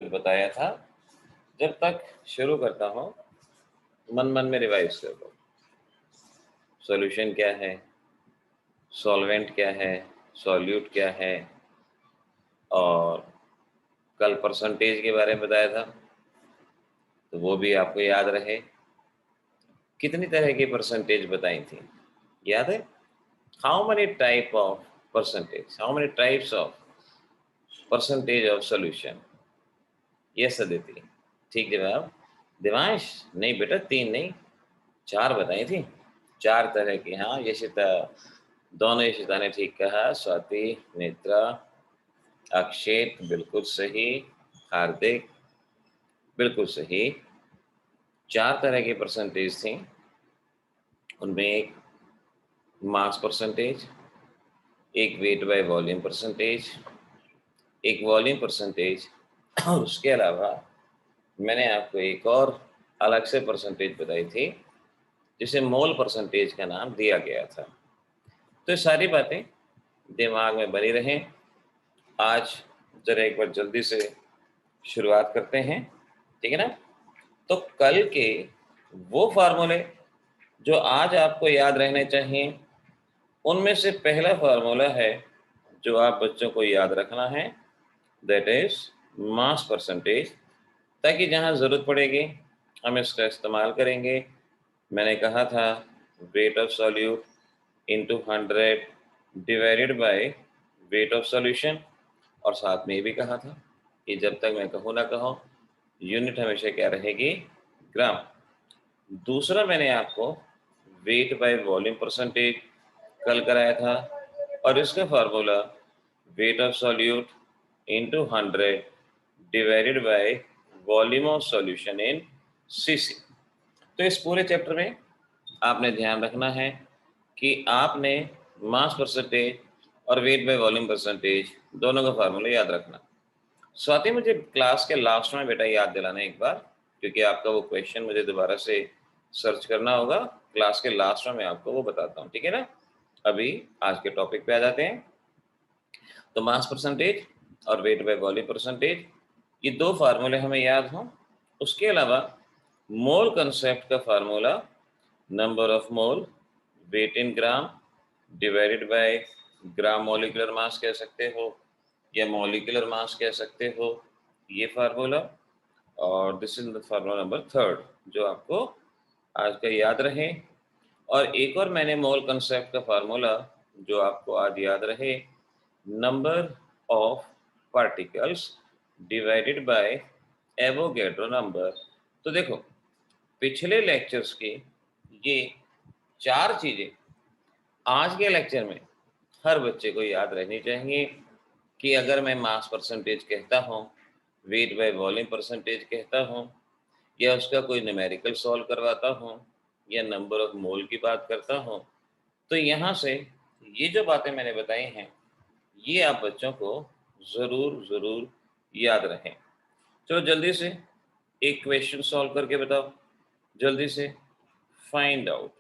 जो बताया था, जब तक शुरू करता हूँ मन मन में रिवाइज कर लो। सॉल्यूशन क्या है, सॉल्वेंट क्या है, सॉल्यूट क्या है, और कल परसेंटेज के बारे में बताया था, तो वो भी आपको याद रहे। कितनी तरह की परसेंटेज बताई थी, याद है? How many type of percentage, how many types of percentage of solution? Yes Aditi, ठीक जवाब। दिवांश, नहीं बेटा 3 नहीं 4 बताई थी, 4 तरह की। हाँ यशिता, दोनों यशिता ने ठीक कहा। स्वाति, नेत्रा, अक्षेत बिल्कुल सही, हार्दिक बिल्कुल सही। 4 तरह की परसेंटेज थी, उनमें एक मास परसेंटेज, एक वेट बाय वॉल्यूम परसेंटेज, एक वॉल्यूम परसेंटेज, और उसके अलावा मैंने आपको एक और अलग से परसेंटेज बताई थी जिसे मोल परसेंटेज का नाम दिया गया था। तो ये सारी बातें दिमाग में बनी रहें। आज जरा एक बार जल्दी से शुरुआत करते हैं, ठीक है ना? तो कल के वो फार्मूले जो आज आपको याद रहने चाहिए, उनमें से पहला फार्मूला है जो आप बच्चों को याद रखना है, दैट इज मास परसेंटेज, ताकि जहां जरूरत पड़ेगी हम इसका इस्तेमाल करेंगे। मैंने कहा था wait of solute into 100 divided by weight of solution, और साथ में ये भी कहा था कि जब तक मैं कहूँ ना कहूँ यूनिट हमेशा क्या रहेगी, ग्राम। दूसरा मैंने आपको वेट बाय वॉल्यूम परसेंटेज कल कराया था, और इसका formula wait of solute into 100 divided by volume of solution in CC. तो इस पूरे चैप्टर में आपने ध्यान रखना है कि आपने मास परसेंटेज और वेट बाय वॉल्यूम परसेंटेज दोनों का फार्मूला याद रखना। स्वाति, मुझे क्लास के लास्ट में बेटा याद दिलाना एक बार, क्योंकि आपका वो क्वेश्चन मुझे दोबारा से सर्च करना होगा। क्लास के लास्ट में मैं आपको वो बताता हूँ, ठीक है ना? अभी आज के टॉपिक पे आ जाते हैं। तो मास परसेंटेज और वेट बाय वॉल्यूम परसेंटेज, ये 2 फार्मूले हमें याद हों। उसके अलावा मोल कंसेप्ट का formula number of mole weight in gram divided by gram molecular mass कह सकते हो या मॉलिक्यूलर मास कह सकते हो, ये फार्मूला। और this is the formula number 3 जो आपको आज का याद रहे। और एक और मैंने मोल कंसेप्ट का फार्मूला जो आपको आज याद रहे, number of particles divided by Avogadro number. तो देखो, पिछले लेक्चर्स की ये 4 चीजें आज के लेक्चर में हर बच्चे को याद रहनी चाहिए कि अगर मैं मास परसेंटेज कहता हूँ, वेट बाय वॉल्यूम परसेंटेज कहता हूँ, या उसका कोई न्यूमेरिकल सॉल्व करवाता हूँ, या नंबर ऑफ मोल की बात करता हूँ, तो यहाँ से ये जो बातें मैंने बताई हैं ये आप बच्चों को ज़रूर ज़रूर याद रहें। चलो जल्दी से एक क्वेश्चन सॉल्व करके बताओ, जल्दी से। Find out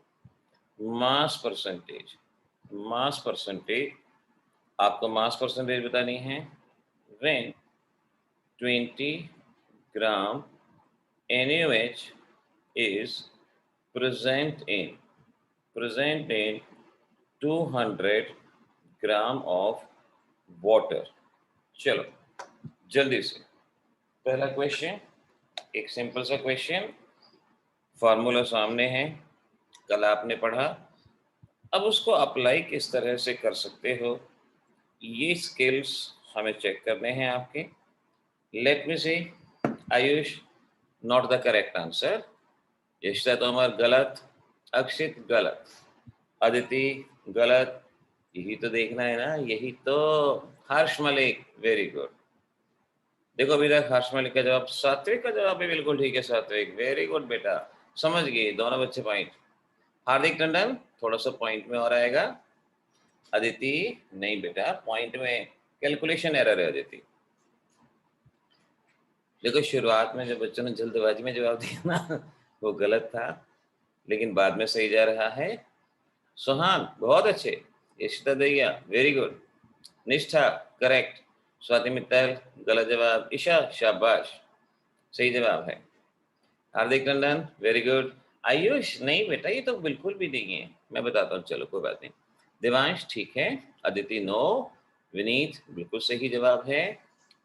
mass percentage. Mass percentage, आपको मास परसेंटेज बतानी है when 20 gram NaOH is present in 200 gram of water. चलो जल्दी से पहला क्वेश्चन, एक सिंपल सा क्वेश्चन, फार्मूला सामने है, कल आपने पढ़ा। अब उसको अप्लाई किस तरह से कर सकते हो, ये स्किल्स हमें चेक करने हैं आपके। Let me see, Ayush not the correct answer, Yashita Tomar गलत, अक्षित गलत, अदिति गलत, यही तो देखना है ना, यही तो। हर्ष मलिक वेरी गुड। देखो अभी तक हर्ष मलिक का जवाब, सात्विक का जवाब भी बिल्कुल ठीक है, सात्विक वेरी गुड बेटा, समझ गए दोनों बच्चे पॉइंट। हार्दिक टंडन थोड़ा सा पॉइंट में और आएगा। अदिति नहीं बेटा, पॉइंट में कैलकुलेशन एरर है अदिति। देखो शुरुआत में जब बच्चों ने जल्दबाजी में जवाब दिया ना वो गलत था, लेकिन बाद में सही जा रहा है। सुहान बहुत अच्छे, यशिता दैया वेरी गुड, निष्ठा करेक्ट, स्वाति मित्तल गलत जवाब। ईशा शाबाश, सही जवाब है। हार्दिक टंडन वेरी गुड। आयुष नहीं बेटा, ये तो बिल्कुल भी नहीं है, मैं बताता हूँ, चलो कोई बात नहीं। देवांश ठीक है। अदिति नो। विनीत बिल्कुल सही जवाब है।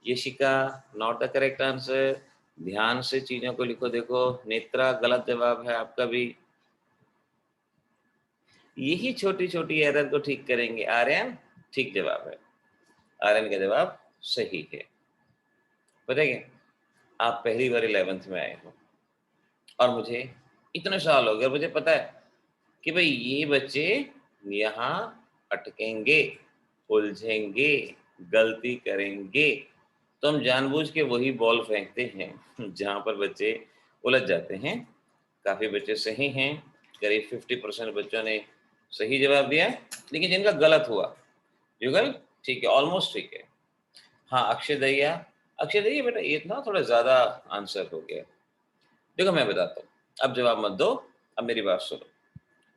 Yashika not the correct answer. ध्यान से चीजों को लिखो। देखो नेत्रा गलत जवाब है आपका भी। यही छोटी छोटी एरर को ठीक करेंगे। आर्यन ठीक जवाब है। आर्यन का जवाब सही है। पता है क्या, आप पहली बार 11th में आए हो और मुझे इतने साल हो गए, मुझे पता है कि भाई ये बच्चे यहाँ अटकेंगे, उलझेंगे, गलती करेंगे, तो हम जानबूझ के वही बॉल फेंकते हैं जहाँ पर बच्चे उलझ जाते हैं। काफ़ी बच्चे सही हैं, करीब 50% बच्चों ने सही जवाब दिया, लेकिन जिनका गलत हुआ युगल ठीक है, ऑलमोस्ट ठीक है। हाँ अक्षय दहिया, अक्षय दहिया बेटा ये ना थोड़ा ज़्यादा आंसर हो गया। देखो मैं बताता हूँ, अब जवाब मत दो, अब मेरी बात सुनो।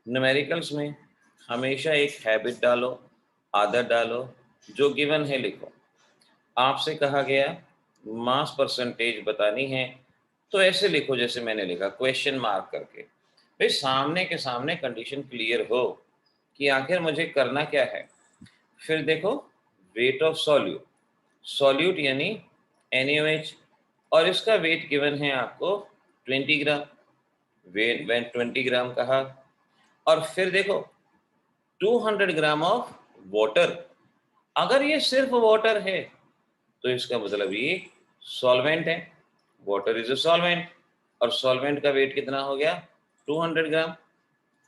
न्यूमेरिकल्स में हमेशा एक हैबिट डालो, आदत डालो, जो गिवन है लिखो। आपसे कहा गया मास परसेंटेज बतानी है तो ऐसे लिखो जैसे मैंने लिखा, क्वेश्चन मार्क करके। भाई सामने के सामने कंडीशन क्लियर हो कि आखिर मुझे करना क्या है। फिर देखो वेट ऑफ सॉल्यूट, सॉल्यूट यानी NaOH, और इसका वेट गिवन है आपको 20 ग्राम। वेट 20 ग्राम कहा, और फिर देखो 200 ग्राम ऑफ वाटर। अगर ये सिर्फ वाटर है तो इसका मतलब ये सॉल्वेंट है, वाटर इज अ सॉल्वेंट, और सॉल्वेंट का वेट कितना हो गया 200 ग्राम।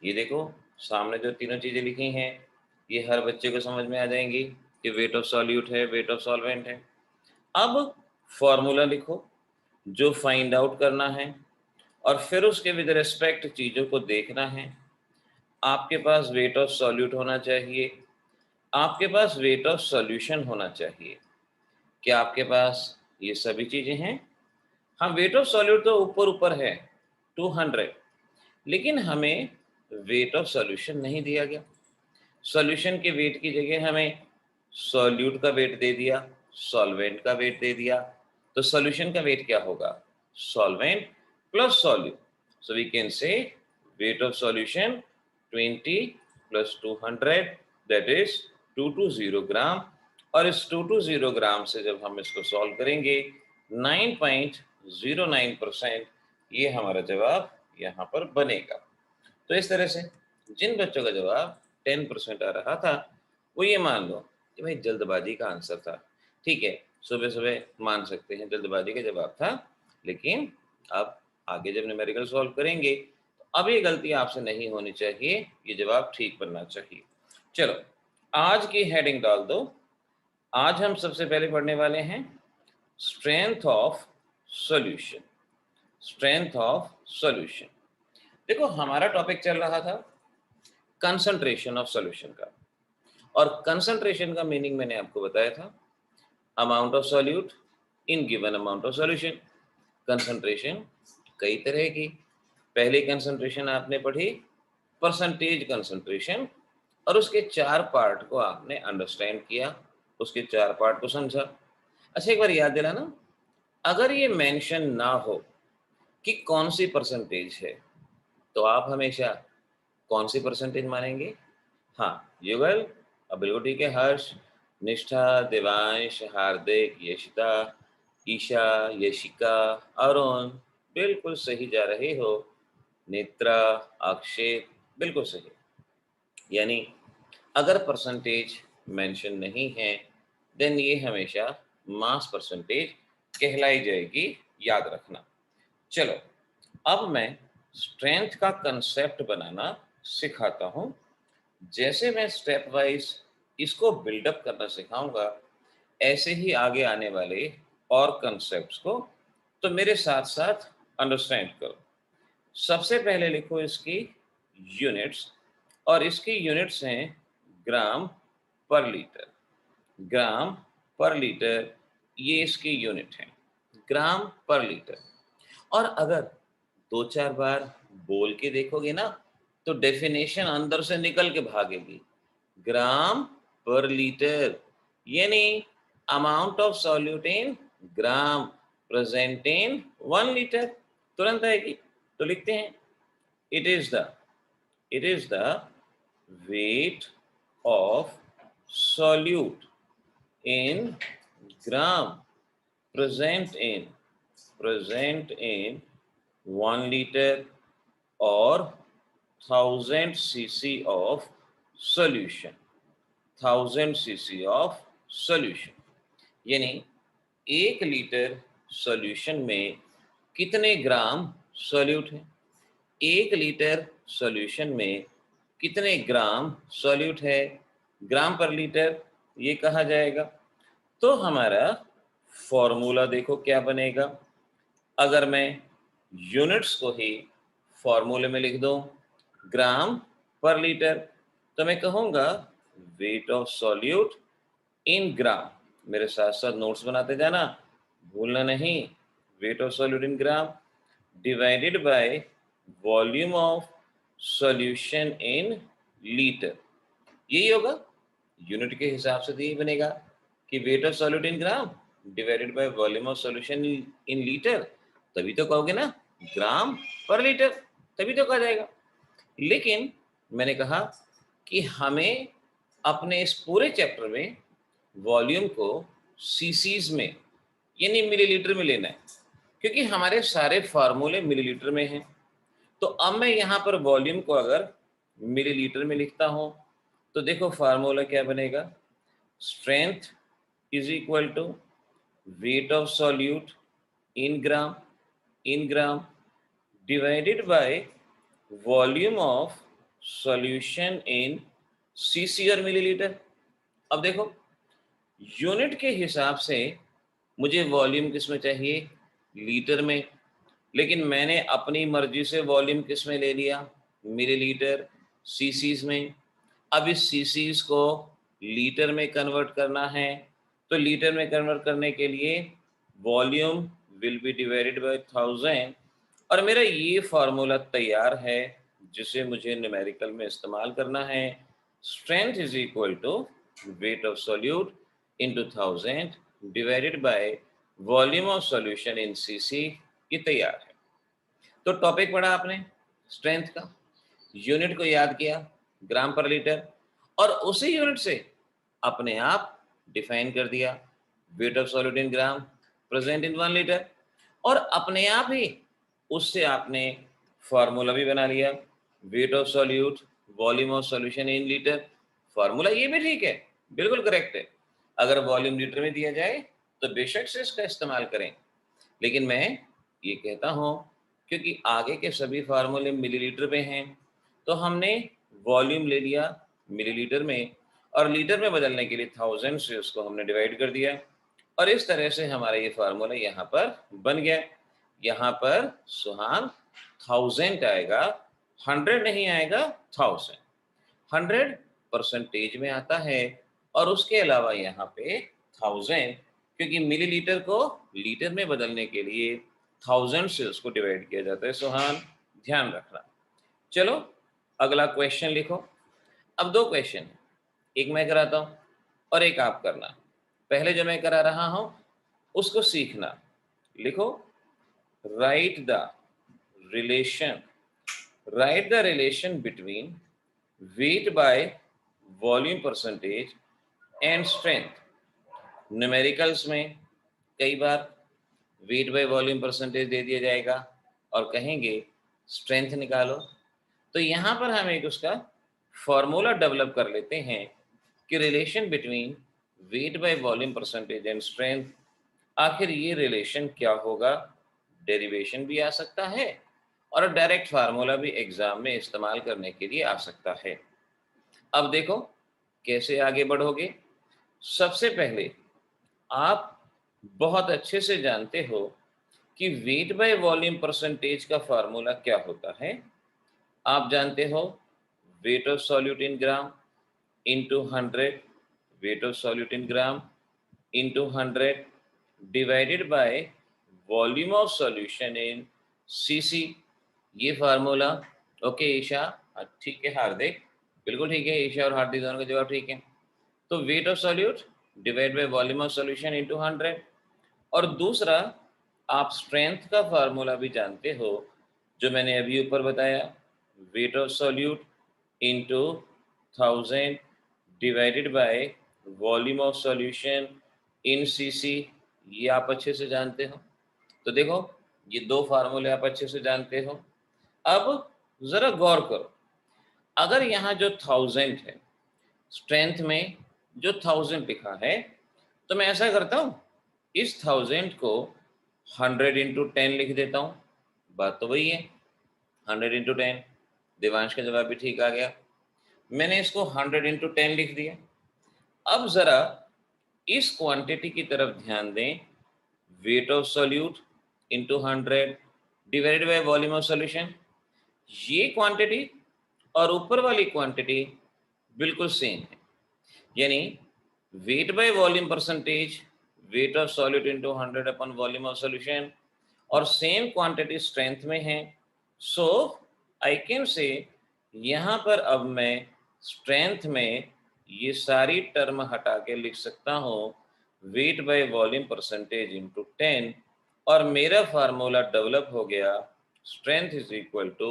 ये देखो सामने जो तीनों चीजें लिखी हैं ये हर बच्चे को समझ में आ जाएंगी कि वेट ऑफ सॉल्यूट है, वेट ऑफ सॉल्वेंट है। अब फॉर्मूला लिखो जो फाइंड आउट करना है, और फिर उसके विद रिस्पेक्ट चीजों को देखना है। आपके पास वेट ऑफ सॉल्यूट होना चाहिए, आपके पास वेट ऑफ सॉल्यूशन होना चाहिए। क्या आपके पास ये सभी चीजें हैं? हाँ वेट ऑफ सॉल्यूट तो ऊपर ऊपर है 200, लेकिन हमें वेट ऑफ सॉल्यूशन नहीं दिया गया। सॉल्यूशन के वेट की जगह हमें सॉल्यूट का वेट दे दिया, सॉल्वेंट का वेट दे दिया। तो सॉल्यूशन का वेट क्या होगा, solvent plus solute. So we can say weight of solution 20 plus 200 that is 220 gram. और इस 220 ग्राम से जब हम इसको सॉल्व करेंगे 9.09%, ये हमारा जवाब यहाँ पर बनेगा। तो इस तरह से जिन बच्चों का जवाब 10% आ रहा था वो ये मान लो कि भाई जल्दबाजी का आंसर था। ठीक है, सुबह सुबह मान सकते हैं जल्दबाजी का जवाब था, लेकिन अब आगे जब न्यूमेरिकल सॉल्व करेंगे तो अब ये गलती आपसे नहीं होनी चाहिए, ये जवाब ठीक बनना चाहिए। चलो आज की हेडिंग डाल दो। आज हम सबसे पहले पढ़ने वाले हैं strength of solution. Strength of solution, देखो हमारा टॉपिक चल रहा था कंसंट्रेशन ऑफ सॉल्यूशन का, और कंसंट्रेशन का मीनिंग मैंने आपको बताया था amount of solute in given amount of solution. Concentration कई तरह की, पहली कंसंट्रेशन आपने पढ़ी परसेंटेज कंसंट्रेशन, और उसके 4 पार्ट को आपने अंडरस्टैंड किया, उसके 4 पार्ट को समझा। अच्छा एक बार याद दिलाना, अगर ये मेंशन ना हो कि कौन सी परसेंटेज है तो आप हमेशा कौन सी परसेंटेज मानेंगे? हाँ युगल, अब बिल्कुल ठीक है। हर्ष, निष्ठा, देवांश, हार्दिक, यशिता, ईशा, यशिका, अरुण बिल्कुल सही जा रहे हो। नेत्रा, अक्षय बिल्कुल सही। यानी अगर परसेंटेज मेंशन नहीं है देन ये हमेशा मास परसेंटेज कहलाई जाएगी, याद रखना। चलो अब मैं स्ट्रेंथ का कंसेप्ट बनाना सिखाता हूँ। जैसे मैं स्टेप वाइज इसको बिल्डअप करना सिखाऊंगा, ऐसे ही आगे आने वाले और कंसेप्ट्स को तो मेरे साथ साथ अंडरस्टैंड करो। सबसे पहले लिखो इसकी यूनिट्स, और इसकी यूनिट्स हैं ग्राम पर लीटर। ग्राम पर लीटर ये इसकी यूनिट है, ग्राम पर लीटर। और अगर 2-4 बार बोल के देखोगे ना तो डेफिनेशन अंदर से निकल के भागेगी। ग्राम पर लीटर यानी amount of solute in gram present in 1 litre. तुरंत आएगी, तो लिखते हैं it is the weight of solute in gram present in 1 liter or 1000 cc of solution, 1000 cc of solution। यानी 1 लीटर सॉल्यूशन में कितने ग्राम सॉल्यूट है, 1 लीटर सॉल्यूशन में कितने ग्राम सॉल्यूट है, ग्राम पर लीटर ये कहा जाएगा। तो हमारा फॉर्मूला देखो क्या बनेगा। अगर मैं यूनिट्स को ही फॉर्मूले में लिख दूं ग्राम पर लीटर, तो मैं कहूँगा वेट ऑफ सॉल्यूट इन ग्राम। मेरे साथ साथ नोट्स बनाते जाना, भूलना नहीं। Wait of solute in gram divided by volume of solution in litre, यही होगा। यूनिट के हिसाब से तो यही बनेगा कि wait of solute in gram divided by volume of solution in litre, तभी तो कहोगे ना ग्राम पर लीटर, तभी तो कहा जाएगा। लेकिन मैंने कहा कि हमें अपने इस पूरे चैप्टर में वॉल्यूम को सीसीज में यानी मिलीलीटर में लेना है, क्योंकि हमारे सारे फार्मूले मिलीलीटर में हैं। तो अब मैं यहाँ पर वॉल्यूम को अगर मिलीलीटर में लिखता हूँ तो देखो फार्मूला क्या बनेगा। Strength is equal to weight of solute in gram divided by volume of solution in CC और मिलीलीटर। अब देखो यूनिट के हिसाब से मुझे वॉल्यूम किस में चाहिए, लीटर में, लेकिन मैंने अपनी मर्जी से वॉल्यूम किस में ले लिया, मिलीलीटर, सीसीज में। अब इस सीसीज को लीटर में कन्वर्ट करना है, तो लीटर में कन्वर्ट करने के लिए volume will be divided by 1000 और मेरा ये फार्मूला तैयार है जिसे मुझे न्यूमेरिकल में इस्तेमाल करना है। Strength is equal to weight of solute into 1000 divided by volume of solution in CC. ये तैयार है। तो टॉपिक पढ़ा आपने स्ट्रेंथ का, यूनिट को याद किया ग्राम पर लीटर, और उसी यूनिट से अपने आप डिफाइन कर दिया wait of solute in gram present in 1 litre, और अपने आप ही उससे आपने फार्मूला भी बना लिया wait of solute volume of solution in litre. Formula ये भी ठीक है, बिल्कुल करेक्ट है। अगर वॉल्यूम लीटर में दिया जाए तो बेशक से इसका इस्तेमाल करें, लेकिन मैं ये कहता हूँ क्योंकि आगे के सभी फार्मूले मिलीलीटर में हैं तो हमने वॉल्यूम ले लिया मिलीलीटर में और लीटर में बदलने के लिए 1000 से उसको हमने डिवाइड कर दिया, और इस तरह से हमारा ये फार्मूला यहाँ पर बन गया। यहाँ पर सुहान 1000 आएगा, 100 नहीं आएगा, 1000। 100 परसेंटेज में आता है और उसके अलावा यहाँ पे 1000, क्योंकि मिलीलीटर को लीटर में बदलने के लिए 1000 से उसको डिवाइड किया जाता है। सुहान ध्यान रखना। चलो अगला क्वेश्चन लिखो। अब 2 क्वेश्चन है, एक मैं कराता हूँ और एक आप करना। पहले जो मैं करा रहा हूँ उसको सीखना। लिखो right the relation between wait by volume percentage and strength. Numericals में कई बार वेट बाय वॉल्यूम परसेंटेज दे दिया जाएगा और कहेंगे स्ट्रेंथ निकालो, तो यहाँ पर हम एक उसका फॉर्मूला डेवलप कर लेते हैं कि relation between wait by volume percentage and strength, आखिर ये रिलेशन क्या होगा। डेरिवेशन भी आ सकता है और डायरेक्ट फार्मूला भी एग्जाम में इस्तेमाल करने के लिए आ सकता है। अब देखो कैसे आगे बढ़ोगे। सबसे पहले आप बहुत अच्छे से जानते हो कि वेट बाय वॉल्यूम परसेंटेज का फार्मूला क्या होता है। आप जानते हो wait of solute in gram into 100, wait of solute in gram into 100 divided by volume of solution in CC. ये फार्मूला ओके ईशा, ठीक है हार्दिक, बिल्कुल ठीक है, ईशा और हार्दिक दोनों का जवाब ठीक है। तो wait of solute divide by volume of solution into 100। और दूसरा, आप स्ट्रेंथ का फार्मूला भी जानते हो, जो मैंने अभी ऊपर बताया, wait of solute into 1000 divided by volume of solution in CC. ये आप अच्छे से जानते हो। तो देखो, ये दो फार्मूले आप अच्छे से जानते हो। अब जरा गौर करो, अगर यहाँ जो 1000 है, स्ट्रेंथ में जो 1000 लिखा है, तो मैं ऐसा करता हूँ, इस 1000 को 100 इंटू 10 लिख देता हूँ। बात तो वही है, 100 इंटू 10। देवांश का जवाब भी ठीक आ गया। मैंने इसको 100 इंटू 10 लिख दिया। अब जरा इस क्वांटिटी की तरफ ध्यान दें, wait of solute into 100 divided by volume of solution. ये क्वांटिटी और ऊपर वाली क्वांटिटी बिल्कुल सेम है, यानी wait by volume percentage, wait of solute into 100 upon volume of solution, और सेम क्वांटिटी स्ट्रेंथ में है। सो आई कैन से, यहाँ पर अब मैं स्ट्रेंथ में ये सारी टर्म हटा के लिख सकता हूँ weight by volume percentage into 10, और मेरा फार्मूला डेवलप हो गया, strength is equal to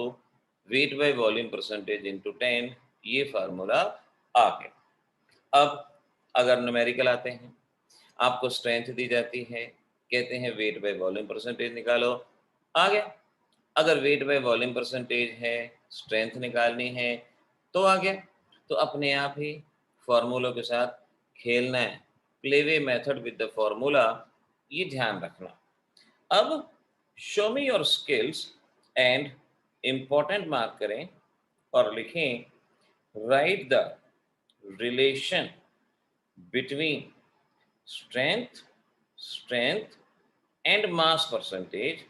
weight by volume percentage into 10। ये फार्मूला आ गया। अब अगर न्यूमेरिकल आते हैं, आपको स्ट्रेंथ दी जाती है, कहते हैं वेट बाय वॉल्यूम परसेंटेज निकालो, आ गया। अगर वेट बाय वॉल्यूम परसेंटेज है, स्ट्रेंथ निकालनी है, तो आ गया। तो अपने आप ही फॉर्मूलों के साथ खेलना है, playway method with the formula, ये ध्यान रखना। अब show me your skills and important mark करें और लिखें, right the relation between strength and mass percentage.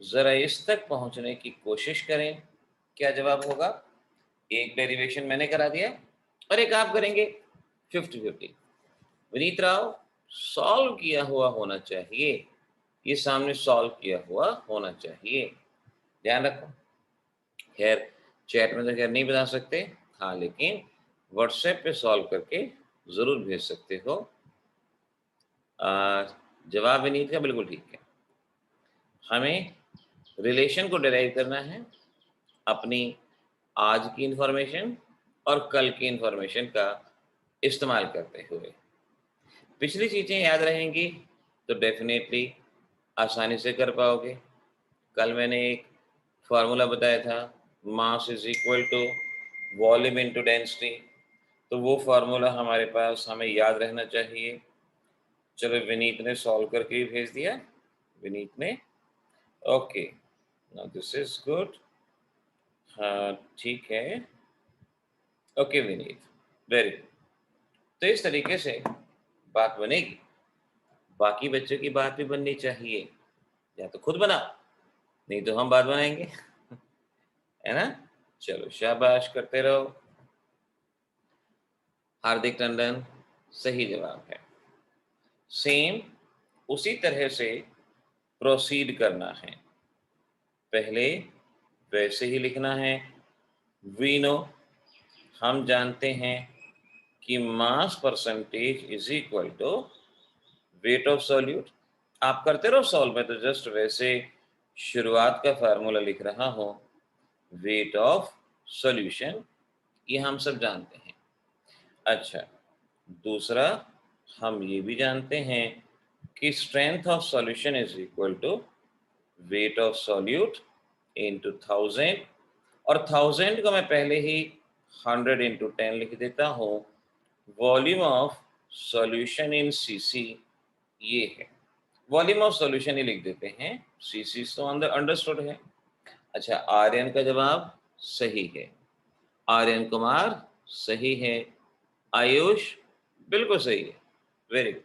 जरा इस तक पहुंचने की कोशिश करें। क्या जवाब होगा? एक डेरिवेशन मैंने करा दिया और एक आप करेंगे, 50-50। विनीत राव, सॉल्व किया हुआ होना चाहिए, ये सामने सॉल्व किया हुआ होना चाहिए, ध्यान रखो। खैर, चैट में तो खैर नहीं बता सकते, हाँ, लेकिन व्हाट्सएप पे सॉल्व करके जरूर भेज सकते हो। जवाब विनीत का बिल्कुल ठीक है। हमें रिलेशन को डिराइव करना है अपनी आज की इंफॉर्मेशन और कल की इंफॉर्मेशन का इस्तेमाल करते हुए। पिछली चीज़ें याद रहेंगी तो डेफिनेटली आसानी से कर पाओगे। कल मैंने एक फार्मूला बताया था, mass is equal to volume into density, तो वो फार्मूला हमारे पास हमें याद रहना चाहिए। चलो, विनीत ने सॉल्व करके ही भेज दिया, विनीत ने, okay, now this is good. हाँ, ठीक है, ओके विनीत, वेरी गुड। तो इस तरीके से बात बनेगी। बाकी बच्चों की बात भी बननी चाहिए, या तो खुद बना, नहीं तो हम बात बनाएंगे है ना। चलो, शाबाश, करते रहो। हार्दिक टंडन, सही जवाब है। सेम उसी तरह से प्रोसीड करना है, पहले वैसे ही लिखना है। वी नो, हम जानते हैं कि mass percentage is equal to weight of solute. आप करते रहो सॉल्व, में तो जस्ट वैसे शुरुआत का फार्मूला लिख रहा हूं, वेट ऑफ सॉल्यूशन, ये हम सब जानते हैं। अच्छा, दूसरा, हम ये भी जानते हैं कि strength of solution is equal to weight of solute into 1000, और 1000 को मैं पहले ही 100 इंटू 10 लिख देता हूँ। Volume of solution in CC ये है, वॉल्यूम ऑफ सॉल्यूशन ही लिख देते हैं, सीसी तो अंडरस्टूड है। अच्छा, आर्यन का जवाब सही है, आर्यन कुमार सही है, आयुष बिल्कुल सही है, वेरी गुड।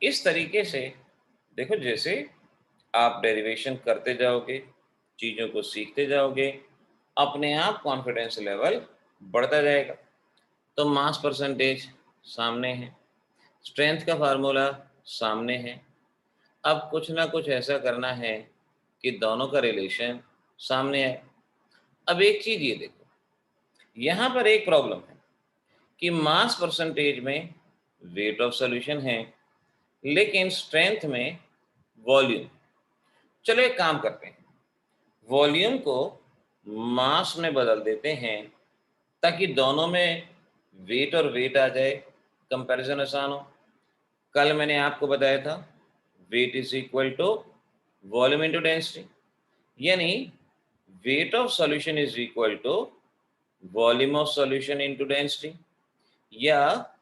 इस तरीके से देखो, जैसे आप डेरिवेशन करते जाओगे, चीज़ों को सीखते जाओगे, अपने आप कॉन्फिडेंस लेवल बढ़ता जाएगा। तो मास परसेंटेज सामने है, स्ट्रेंथ का फार्मूला सामने है, अब कुछ ना कुछ ऐसा करना है कि दोनों का रिलेशन सामने आए। अब एक चीज़ ये देखो, यहाँ पर एक प्रॉब्लम है कि मास परसेंटेज में वेट ऑफ सॉल्यूशन है, लेकिन स्ट्रेंथ में वॉल्यूम। चलो एक काम करते हैं, वॉल्यूम को मास में बदल देते हैं ताकि दोनों में वेट और वेट आ जाए, कंपैरिजन आसान हो। कल मैंने आपको बताया था weight is equal to volume into density, यानी weight of solution is equal to volume of solution into density, या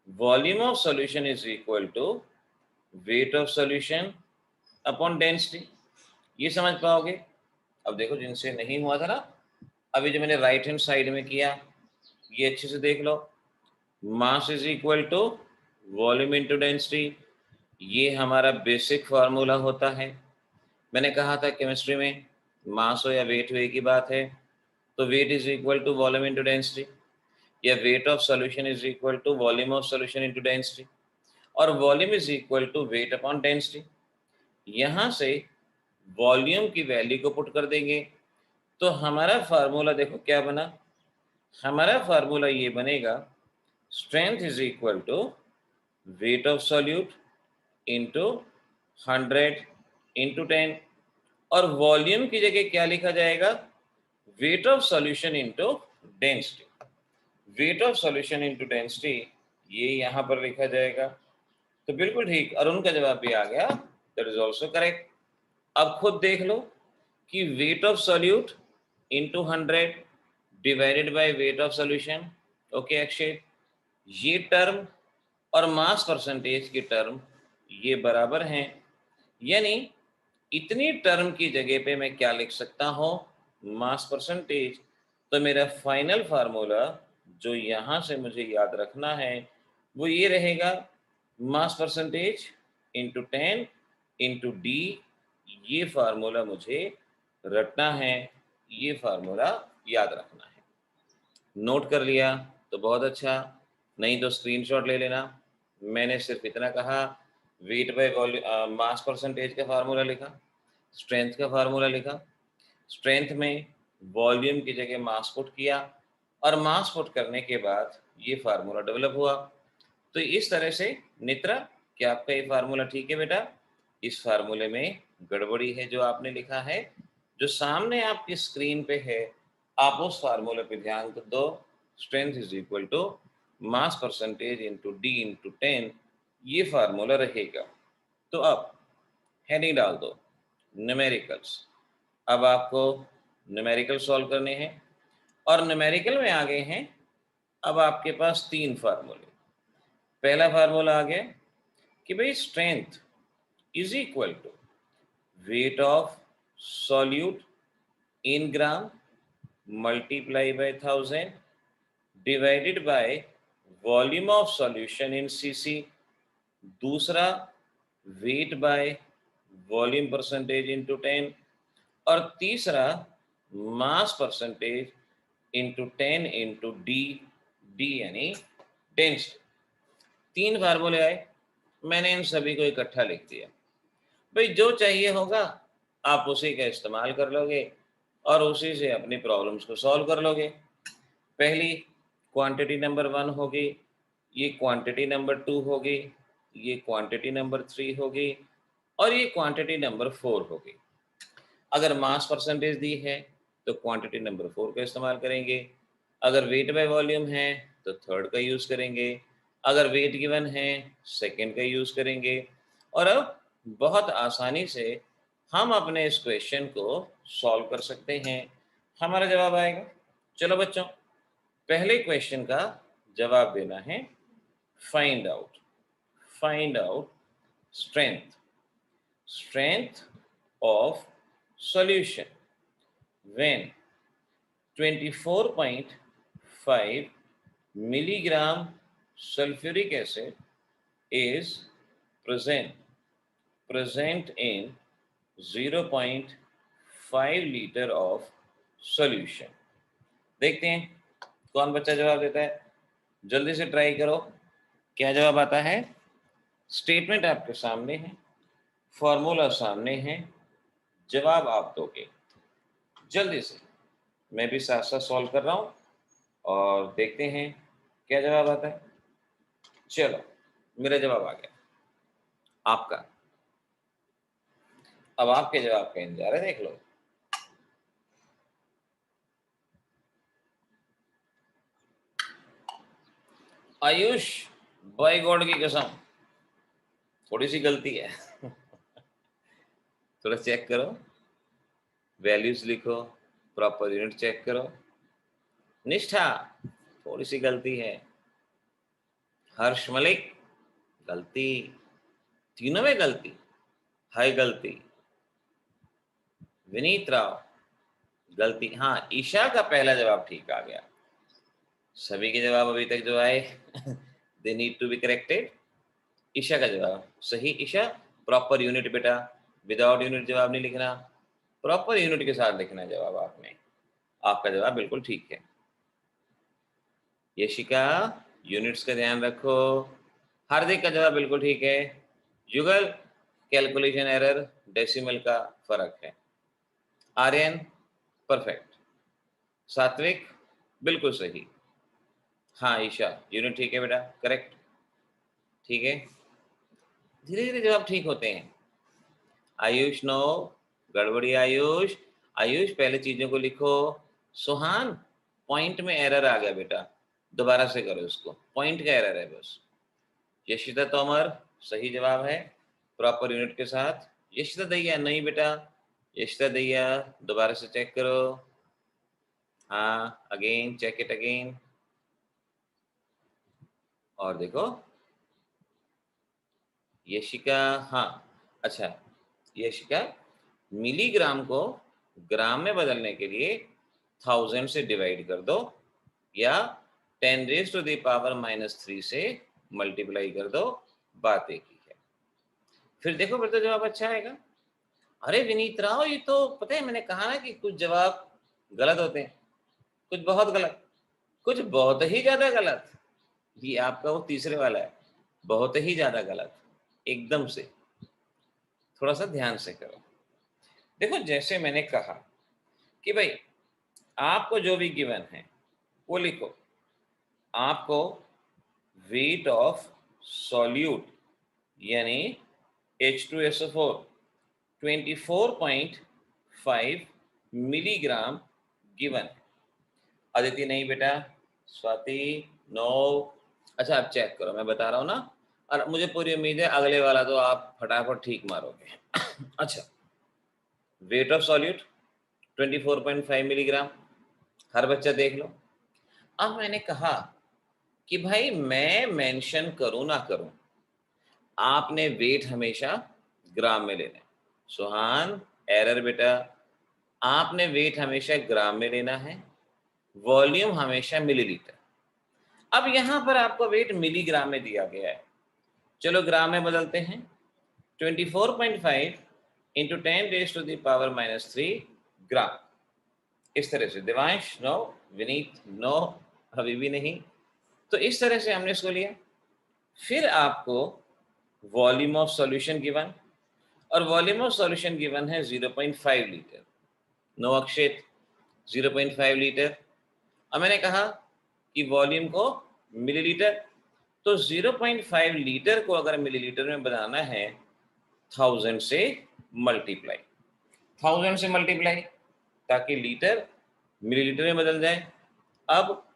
volume of solution is equal to weight of solution upon density. ये समझ पाओगे? अब देखो, जिनसे नहीं हुआ था ना, अभी जो मैंने राइट हैंड साइड में किया, ये अच्छे से देख लो। Mass is equal to volume into density, ये हमारा बेसिक फार्मूला होता है। मैंने कहा था केमिस्ट्री में मास हो या वेट हो एक ही बात है, तो weight is equal to volume into density, या weight of solution is equal to volume of solution into density, और volume is equal to weight upon density. यहाँ से वॉल्यूम की वैल्यू को पुट कर देंगे तो हमारा फार्मूला देखो क्या बना। हमारा फार्मूला ये बनेगा, strength is equal to weight of solute into 100 into 10, और वॉल्यूम की जगह क्या लिखा जाएगा, weight of solution into density. Weight of solution into density ये यहाँ पर लिखा जाएगा। तो बिल्कुल ठीक, अरुण का जवाब भी आ गया, दैट इज ऑल्सो करेक्ट। अब खुद देख लो कि wait of solute into 100 divided by weight of solution. Okay Akshay, ये टर्म और मास परसेंटेज की टर्म ये बराबर हैं, यानी इतनी टर्म की जगह पे मैं क्या लिख सकता हूँ, मास परसेंटेज। तो मेरा फाइनल फार्मूला जो यहाँ से मुझे याद रखना है वो ये रहेगा, मास परसेंटेज इंटू 10 इंटू डी। ये फार्मूला मुझे रटना है, ये फार्मूला याद रखना है। नोट कर लिया तो बहुत अच्छा, नहीं तो स्क्रीनशॉट ले लेना। मैंने सिर्फ इतना कहा, wait by volume, mass percentage का फार्मूला लिखा, स्ट्रेंथ का फार्मूला लिखा, स्ट्रेंथ में वॉल्यूम की जगह मास पुट किया, और मास पुट करने के बाद ये फार्मूला डेवलप हुआ। तो इस तरह से नित्रा, क्या आपका ये फार्मूला ठीक है बेटा? इस फार्मूले में गड़बड़ी है जो आपने लिखा है, जो सामने आपकी स्क्रीन पे है, आप उस फार्मूले पे ध्यान दो। Strength is equal to mass percentage into D into 10, ये फार्मूला रहेगा। तो अब हेडिंग डाल दो, न्यूमेरिकल्स। अब आपको न्यूमेरिकल सॉल्व करने हैं, और न्यूमेरिकल में आ गए हैं अब आपके पास 3 फार्मूले। पहला फार्मूला आ गया कि भाई strength is equal to weight of solute in gram multiply by 1000 divided by volume of solution in CC. दूसरा, weight by volume percentage into 10, और तीसरा, mass percentage into 10 into D, D यानी डेंसिटी। 3 फार्मूले आए, मैंने इन सभी को इकट्ठा लिख दिया। भाई जो चाहिए होगा आप उसी का इस्तेमाल कर लोगे और उसी से अपनी प्रॉब्लम्स को सॉल्व कर लोगे। पहली क्वांटिटी नंबर 1 होगी, ये क्वांटिटी नंबर 2 होगी, ये क्वांटिटी नंबर 3 होगी, और ये क्वांटिटी नंबर 4 होगी। अगर मास परसेंटेज दी है तो क्वांटिटी नंबर 4 का इस्तेमाल करेंगे, अगर वेट बाय वॉल्यूम है तो थर्ड का यूज़ करेंगे, अगर वेट गिवन है सेकंड का यूज़ करेंगे। और अब बहुत आसानी से हम अपने इस क्वेश्चन को सॉल्व कर सकते हैं, हमारा जवाब आएगा। चलो बच्चों, पहले क्वेश्चन का जवाब देना है। Find out strength of solution when 24.5 milligram sulfuric acid is present in 0.5 liter of solution। देखते हैं कौन बच्चा जवाब देता है, जल्दी से ट्राई करो। क्या जवाब आता है? स्टेटमेंट आपके सामने है, फॉर्मूला सामने है, जवाब आप दोगे। जल्दी से, मैं भी साथ साथ सॉल्व कर रहा हूँ और देखते हैं क्या जवाब आता है। चलो मेरा जवाब आ गया, आपका। अब आपके जवाब का इंतजार है, देख लो। आयुष, बाय गॉड की कसम, थोड़ी सी गलती है। थोड़ा चेक करो, वैल्यूज लिखो, प्रॉपर यूनिट चेक करो। निष्ठा, थोड़ी सी गलती है। हर्ष मलिक, गलती, तीनों में गलती, हाई गलती। विनीत राव, गलती। हाँ, ईशा का पहला जवाब ठीक आ गया। सभी के जवाब अभी तक जो आए they need to be corrected. Isha का जवाब सही। ईशा, प्रॉपर यूनिट बेटा, विदाउट यूनिट जवाब नहीं लिखना, प्रॉपर यूनिट के साथ लिखना जवाब आपने। आपका जवाब बिल्कुल ठीक है। यशिका, यूनिट्स का ध्यान रखो। हार्दिक का जवाब बिल्कुल ठीक है। युगल, कैलकुलेशन एरर, डेसिमल का फर्क है। आर्यन, परफेक्ट। सात्विक, बिल्कुल सही। हाँ ईशा, यूनिट ठीक है बेटा, करेक्ट, ठीक है। धीरे धीरे जवाब ठीक होते हैं। आयुष, नो, गड़बड़ी आयुष। आयुष, पहले चीजों को लिखो। सुहान, पॉइंट में एरर आ गया बेटा, दोबारा से करो इसको, पॉइंट का एरर है बस। यशिता तोमर, सही जवाब है, प्रॉपर यूनिट के साथ। यशिता दैया, नहीं बेटा, यशिता दैया, दोबारा से चेक करो। हाँ, अगेन चेक इट अगेन। और देखो यशिका, हाँ अच्छा, यशिका, मिलीग्राम को ग्राम में बदलने के लिए 1000 से डिवाइड कर दो या 10⁻³ से मल्टीप्लाई कर दो, बात एक ही है। फिर देखो फिर तो जवाब अच्छा आएगा। अरे विनीत राव, ये तो पता है, मैंने कहा ना कि कुछ जवाब गलत होते हैं, कुछ बहुत गलत, कुछ बहुत ही ज्यादा गलत। ये आपका वो तीसरे वाला है, बहुत ही ज्यादा गलत, एकदम से। थोड़ा सा ध्यान से करो। देखो जैसे मैंने कहा कि भाई आपको जो भी गिवन है वो लिखो। आपको वेट ऑफ सॉल्यूट यानी H2SO4 24.5 मिलीग्राम गिवन है। अदिति, नहीं बेटा। स्वाति, नो। अच्छा आप चेक करो, मैं बता रहा हूँ ना, और मुझे पूरी उम्मीद है अगले वाला तो आप फटाफट ठीक मारोगे। अच्छा, वेट ऑफ सॉल्यूट 24.5 मिलीग्राम, हर बच्चा देख लो। अब मैंने कहा कि भाई मैं मेंशन करूं ना करूं, आपने वेट हमेशा ग्राम में लेना है। सुहान, एरर बेटा, आपने वेट हमेशा ग्राम में लेना है, वॉल्यूम हमेशा मिलीलीटर। अब यहां पर आपको वेट मिलीग्राम में दिया गया है, चलो ग्राम में बदलते हैं। 24.5 इंटू 10⁻³ ग्राम, इस तरह से। दिवांश, नो। विनीत, नो, अभी भी नहीं। तो इस तरह से हमने इसको लिया। फिर आपको वॉल्यूम ऑफ सॉल्यूशन गिवन, और वॉल्यूम ऑफ सॉल्यूशन गिवन है 0.5 लीटर। नो अक्षित, 0.5 लीटर। अब मैंने कहा कि वॉल्यूम को मिलीलीटर, तो 0.5 लीटर को अगर मिलीलीटर में बनाना है 1000 से मल्टीप्लाई, 1000 से मल्टीप्लाई, ताकि लीटर मिलीलीटर में बदल जाए। अब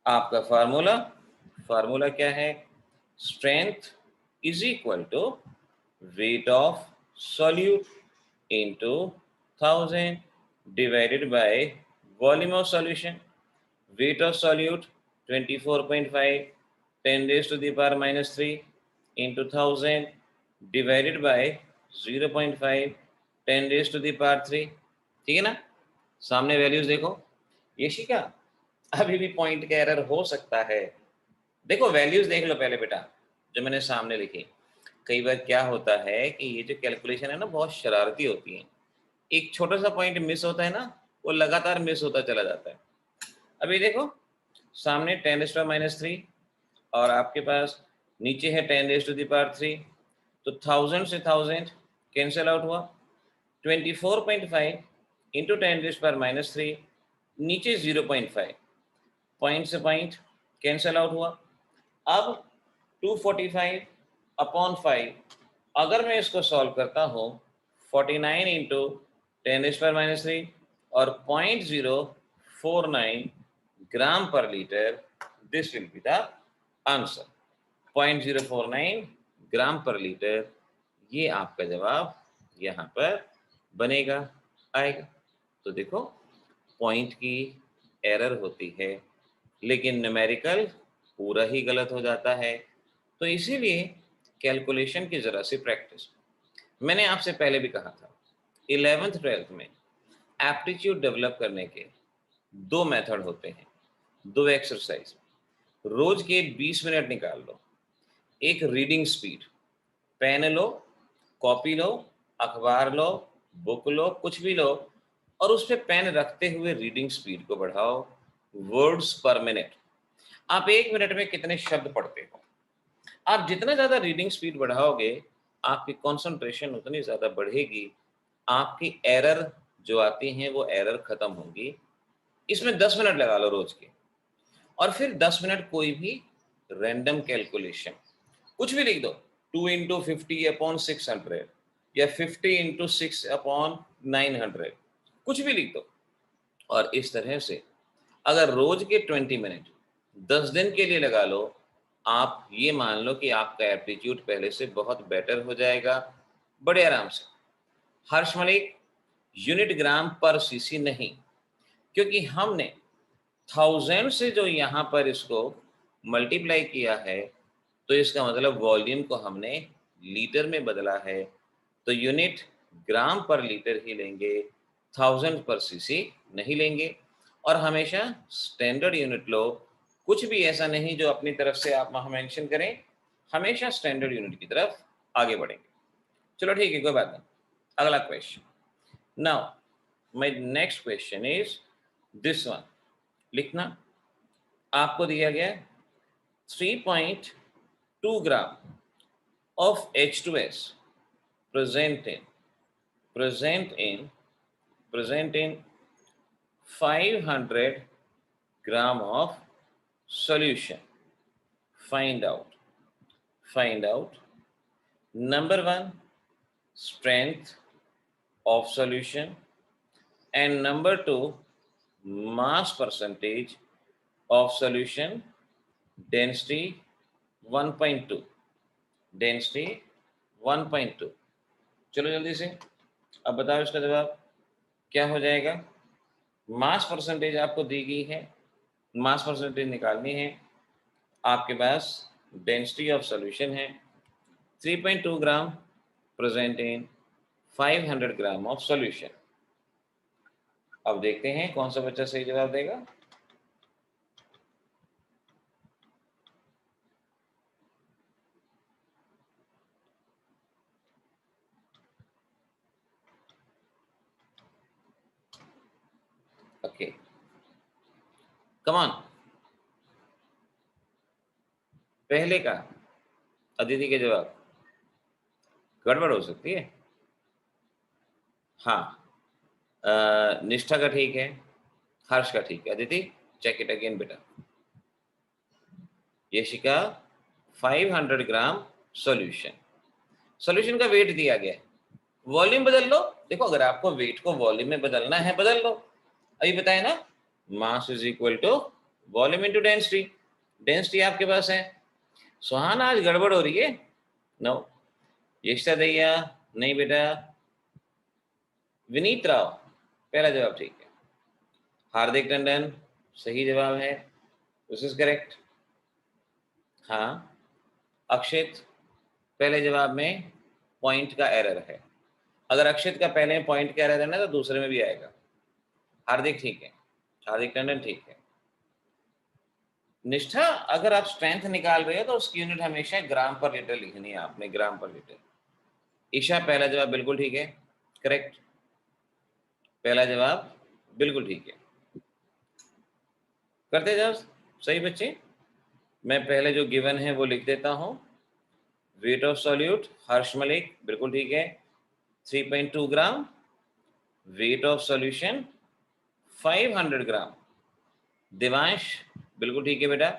आपका फार्मूला क्या है? Strength is equal to weight of solute into 1000 divided by volume of solution. Weight of solute 24.5 10⁻³ into 1000 divided by 0.5 10⁻³ ठीक है ना? सामने वैल्यूज देखो। यशिका, अभी भी पॉइंट का एरर हो सकता है। देखो वैल्यूज देख लो पहले बेटा, जो मैंने सामने लिखी। कई बार क्या होता है कि ये जो कैलकुलेशन है ना, बहुत शरारती होती है। एक छोटा सा पॉइंट मिस होता है ना, वो लगातार मिस होता चला जाता है। अभी देखो सामने 10⁻³ और आपके पास नीचे है 10⁻³, तो 1000 से 1000 कैंसिल आउट हुआ। 24.5 इंटू 10⁻³ नीचे 0.5, पॉइंट से पॉइंट कैंसिल आउट हुआ। अब 245 अपॉन 5, अगर मैं इसको सॉल्व करता हूँ 49 इंटू 10⁻³ और 0.049 ग्राम per litre, this will be the answer. 0.049 gram per litre, ये आपका जवाब यहाँ पर बनेगा, आएगा। तो देखो पॉइंट की एरर होती है, लेकिन न्यूमेरिकल पूरा ही गलत हो जाता है। तो इसीलिए कैलकुलेशन की जरा सी प्रैक्टिस। मैंने आपसे पहले भी कहा था 11th 12th में एप्टीट्यूड डेवलप करने के 2 मेथड होते हैं, 2 एक्सरसाइज। रोज के 20 मिनट निकाल लो। एक रीडिंग स्पीड, पेन लो, कॉपी लो, अखबार लो, बुक लो, कुछ भी लो, और उस पे पेन रखते हुए रीडिंग स्पीड को बढ़ाओ, वर्ड्स पर मिनट। आप 1 मिनट में कितने शब्द पढ़ते हो? आप जितना ज्यादा रीडिंग स्पीड बढ़ाओगे, आपकी कंसंट्रेशन उतनी ज्यादा बढ़ेगी, आपकी एरर जो आती हैं वो एरर खत्म होंगी। इसमें 10 मिनट लगा लो रोज के, और फिर 10 मिनट कोई भी रैंडम कैलकुलेशन, कुछ भी लिख दो। 2 इंटू 50/600 या 50 इंटू 6/900, कुछ भी लिख दो। और इस तरह से अगर रोज के 20 मिनट 10 दिन के लिए लगा लो, आप ये मान लो कि आपका एप्टीट्यूड पहले से बहुत बेटर हो जाएगा, बड़े आराम से। हर्ष मलिक, यूनिट ग्राम पर सीसी नहीं, क्योंकि हमने 1000 से जो यहाँ पर इसको मल्टीप्लाई किया है, तो इसका मतलब वॉल्यूम को हमने लीटर में बदला है, तो यूनिट ग्राम पर लीटर ही लेंगे, 1000 पर सीसी नहीं लेंगे। और हमेशा स्टैंडर्ड यूनिट लो, कुछ भी ऐसा नहीं जो अपनी तरफ से आप वहां मेंशन करें, हमेशा स्टैंडर्ड यूनिट की तरफ आगे बढ़ेंगे। चलो ठीक है, कोई बात नहीं। अगला question. Now my next question is this one. लिखना, आपको दिया गया 3.2 ग्राम of H2S present in 500 gram of solution. Find out number 1 strength of solution, and number 2 mass percentage of solution, density 1.2, density 1.2। चलो जल्दी से अब बताओ इसका जवाब क्या हो जाएगा। मास परसेंटेज आपको दी गई है, मास परसेंटेज निकालनी है। आपके पास डेंसिटी ऑफ सॉल्यूशन है 3.2 ग्राम present in 500 gram of solution. अब देखते हैं कौन सा बच्चा सही जवाब देगा। Okay, come on. पहले का अदिति के जवाब गड़बड़ हो सकती है। हाँ, निष्ठा का ठीक है, हर्ष का ठीक है। अदिति चेक इट अगेन बेटा। यशिका 500 ग्राम सॉल्यूशन, सॉल्यूशन का वेट दिया गया है, वॉल्यूम बदल लो। देखो अगर आपको वेट को वॉल्यूम में बदलना है बदल लो, अभी बताया ना, mass is equal to volume into density. Density आपके पास है। सुहाना आज गड़बड़ हो रही है। नो। यशिता दैया नहीं बेटा। विनीत राव पहला जवाब ठीक है। हार्दिक टंडन सही जवाब है, दिस इज करेक्ट। हाँ, अक्षित पहले जवाब में पॉइंट का एरर है। अगर अक्षित का पहले पॉइंट का एरर है ना, तो दूसरे में भी आएगा। हार्दिक ठीक है, हार्दिक टंडन ठीक है। निष्ठा, अगर आप स्ट्रेंथ निकाल रहे हो तो उसकी यूनिट हमेशा ग्राम पर लीटर लिखनी है आपने, ग्राम पर लीटर। ईशा पहला जवाब बिल्कुल ठीक है, करेक्ट। पहला जवाब बिल्कुल ठीक है। करते जाओ सही बच्चे। मैं पहले जो गिवन है वो लिख देता हूं। वेट ऑफ सॉल्यूट हर्ष मलिक बिल्कुल ठीक है, 3.2 ग्राम। वेट ऑफ सॉल्यूशन 500 ग्राम। देवांश बिल्कुल ठीक है बेटा।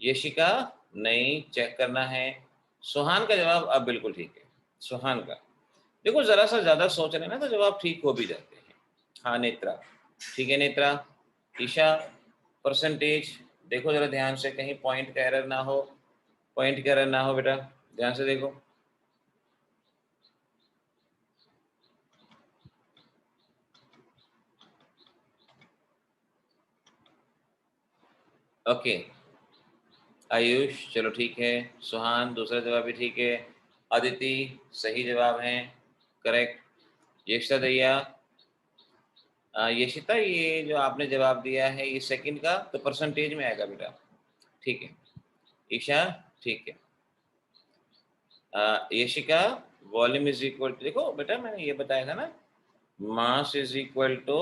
यशिका नहीं, चेक करना है। सुहान का जवाब अब बिल्कुल ठीक है। सुहान का, देखो जरा सा ज्यादा सोच रहे हैं ना तो जवाब ठीक हो भी जाते हैं। हाँ नेत्रा, ठीक है नेत्रा। ईशा, परसेंटेज देखो जरा ध्यान से, कहीं पॉइंट का एरर ना हो, पॉइंट का एरर ना हो बेटा, ध्यान से देखो। ओके आयुष, चलो ठीक है। सुहान दूसरा जवाब भी ठीक है। अदिति सही जवाब है, करेक्ट। यशिता दैया, यशिता ये जो आपने जवाब दिया है ये सेकंड का तो परसेंटेज में आएगा बेटा, ठीक है। ईशा ठीक है। Yashika, volume is equal to, देखो बेटा मैंने ये बताया था ना, mass is equal to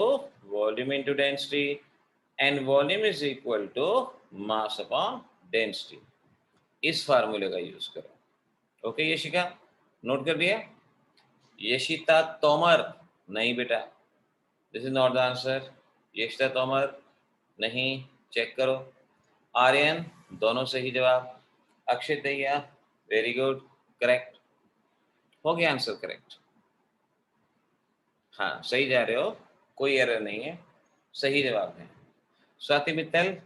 volume into density and volume is equal to mass upon density. इस फार्मूले का यूज करो। ओके यशिका, नोट कर दिया। यशिता तोमर, नहीं बेटा, this is not the answer. Yashita Tomar नहीं, चेक करो। आर्यन, दोनों सही जवाब। Akshay Dahiya, very good, correct हो गया आंसर, करेक्ट। हाँ सही जा रहे हो, कोई एरर नहीं है, सही जवाब है। स्वाति मित्तल,